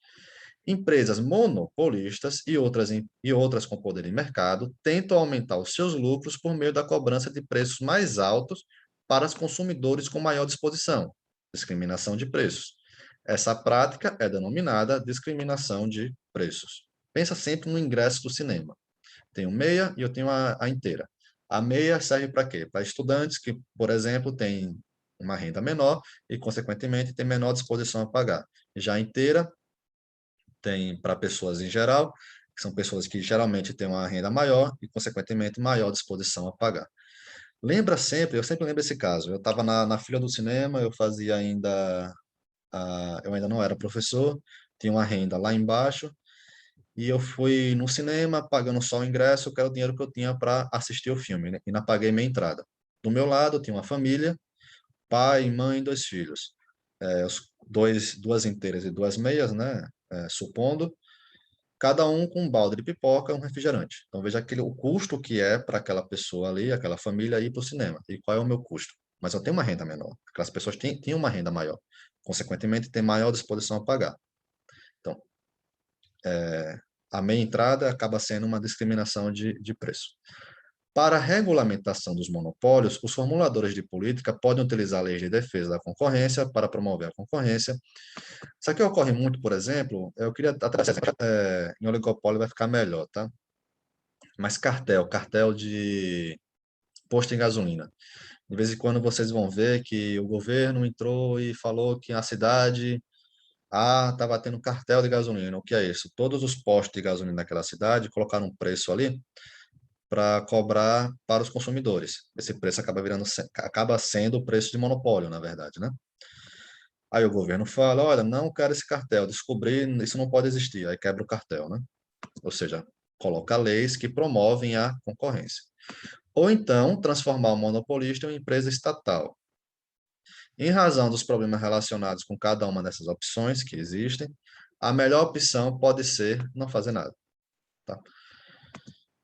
Empresas monopolistas e outras com poder de mercado tentam aumentar os seus lucros por meio da cobrança de preços mais altos para os consumidores com maior disposição, discriminação de preços. Essa prática é denominada discriminação de preços. Pensa sempre no ingresso do cinema. Tenho meia e eu tenho a inteira. A meia serve para quê? Para estudantes que, por exemplo, têm uma renda menor e, consequentemente, têm menor disposição a pagar. Já a inteira tem para pessoas em geral, que são pessoas que geralmente têm uma renda maior e, consequentemente, maior disposição a pagar. Eu sempre lembro esse caso. Eu estava na fila do cinema, eu fazia ainda, eu ainda não era professor, tinha uma renda lá embaixo, e eu fui no cinema pagando só o ingresso, que era o dinheiro que eu tinha para assistir o filme, né? E não paguei minha entrada. Do meu lado, tinha uma família, pai, mãe, dois filhos. Duas inteiras e duas meias, né? Supondo, cada um com um balde de pipoca e um refrigerante. Então, veja o custo que é para aquela pessoa ali, aquela família, ir para o cinema. E qual é o meu custo? Mas eu tenho uma renda menor. Aquelas pessoas tinham uma renda maior. Consequentemente, têm maior disposição a pagar. Então, a meia entrada acaba sendo uma discriminação de preço. Para a regulamentação dos monopólios, os formuladores de política podem utilizar leis de defesa da concorrência para promover a concorrência. Isso aqui ocorre muito, por exemplo, eu queria até em oligopólio vai ficar melhor, tá? Mas cartel de posto de gasolina. De vez em quando vocês vão ver que o governo entrou e falou que a cidade estava tendo cartel de gasolina. O que é isso? Todos os postos de gasolina daquela cidade colocaram um preço ali para cobrar para os consumidores. Esse preço acaba sendo o preço de monopólio, na verdade, né? Aí o governo fala, olha, não quero esse cartel, descobri, isso não pode existir, aí quebra o cartel, né? Ou seja, coloca leis que promovem a concorrência. Ou então, transformar o monopolista em uma empresa estatal. Em razão dos problemas relacionados com cada uma dessas opções que existem, a melhor opção pode ser não fazer nada. Tá?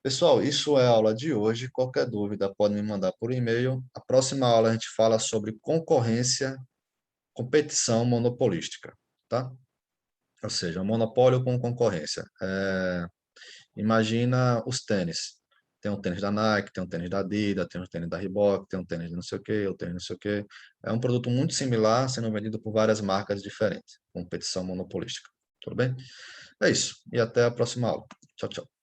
Pessoal, isso é a aula de hoje. Qualquer dúvida pode me mandar por e-mail. A próxima aula a gente fala sobre concorrência, competição monopolística, tá? Ou seja, monopólio com concorrência. Imagina os tênis. Tem um tênis da Nike, tem um tênis da Adidas, tem um tênis da Reebok, tem um tênis de não sei o quê, o tênis não sei o quê. É um produto muito similar, sendo vendido por várias marcas diferentes. Competição monopolística. Tudo bem? É isso. E até a próxima aula. Tchau, tchau.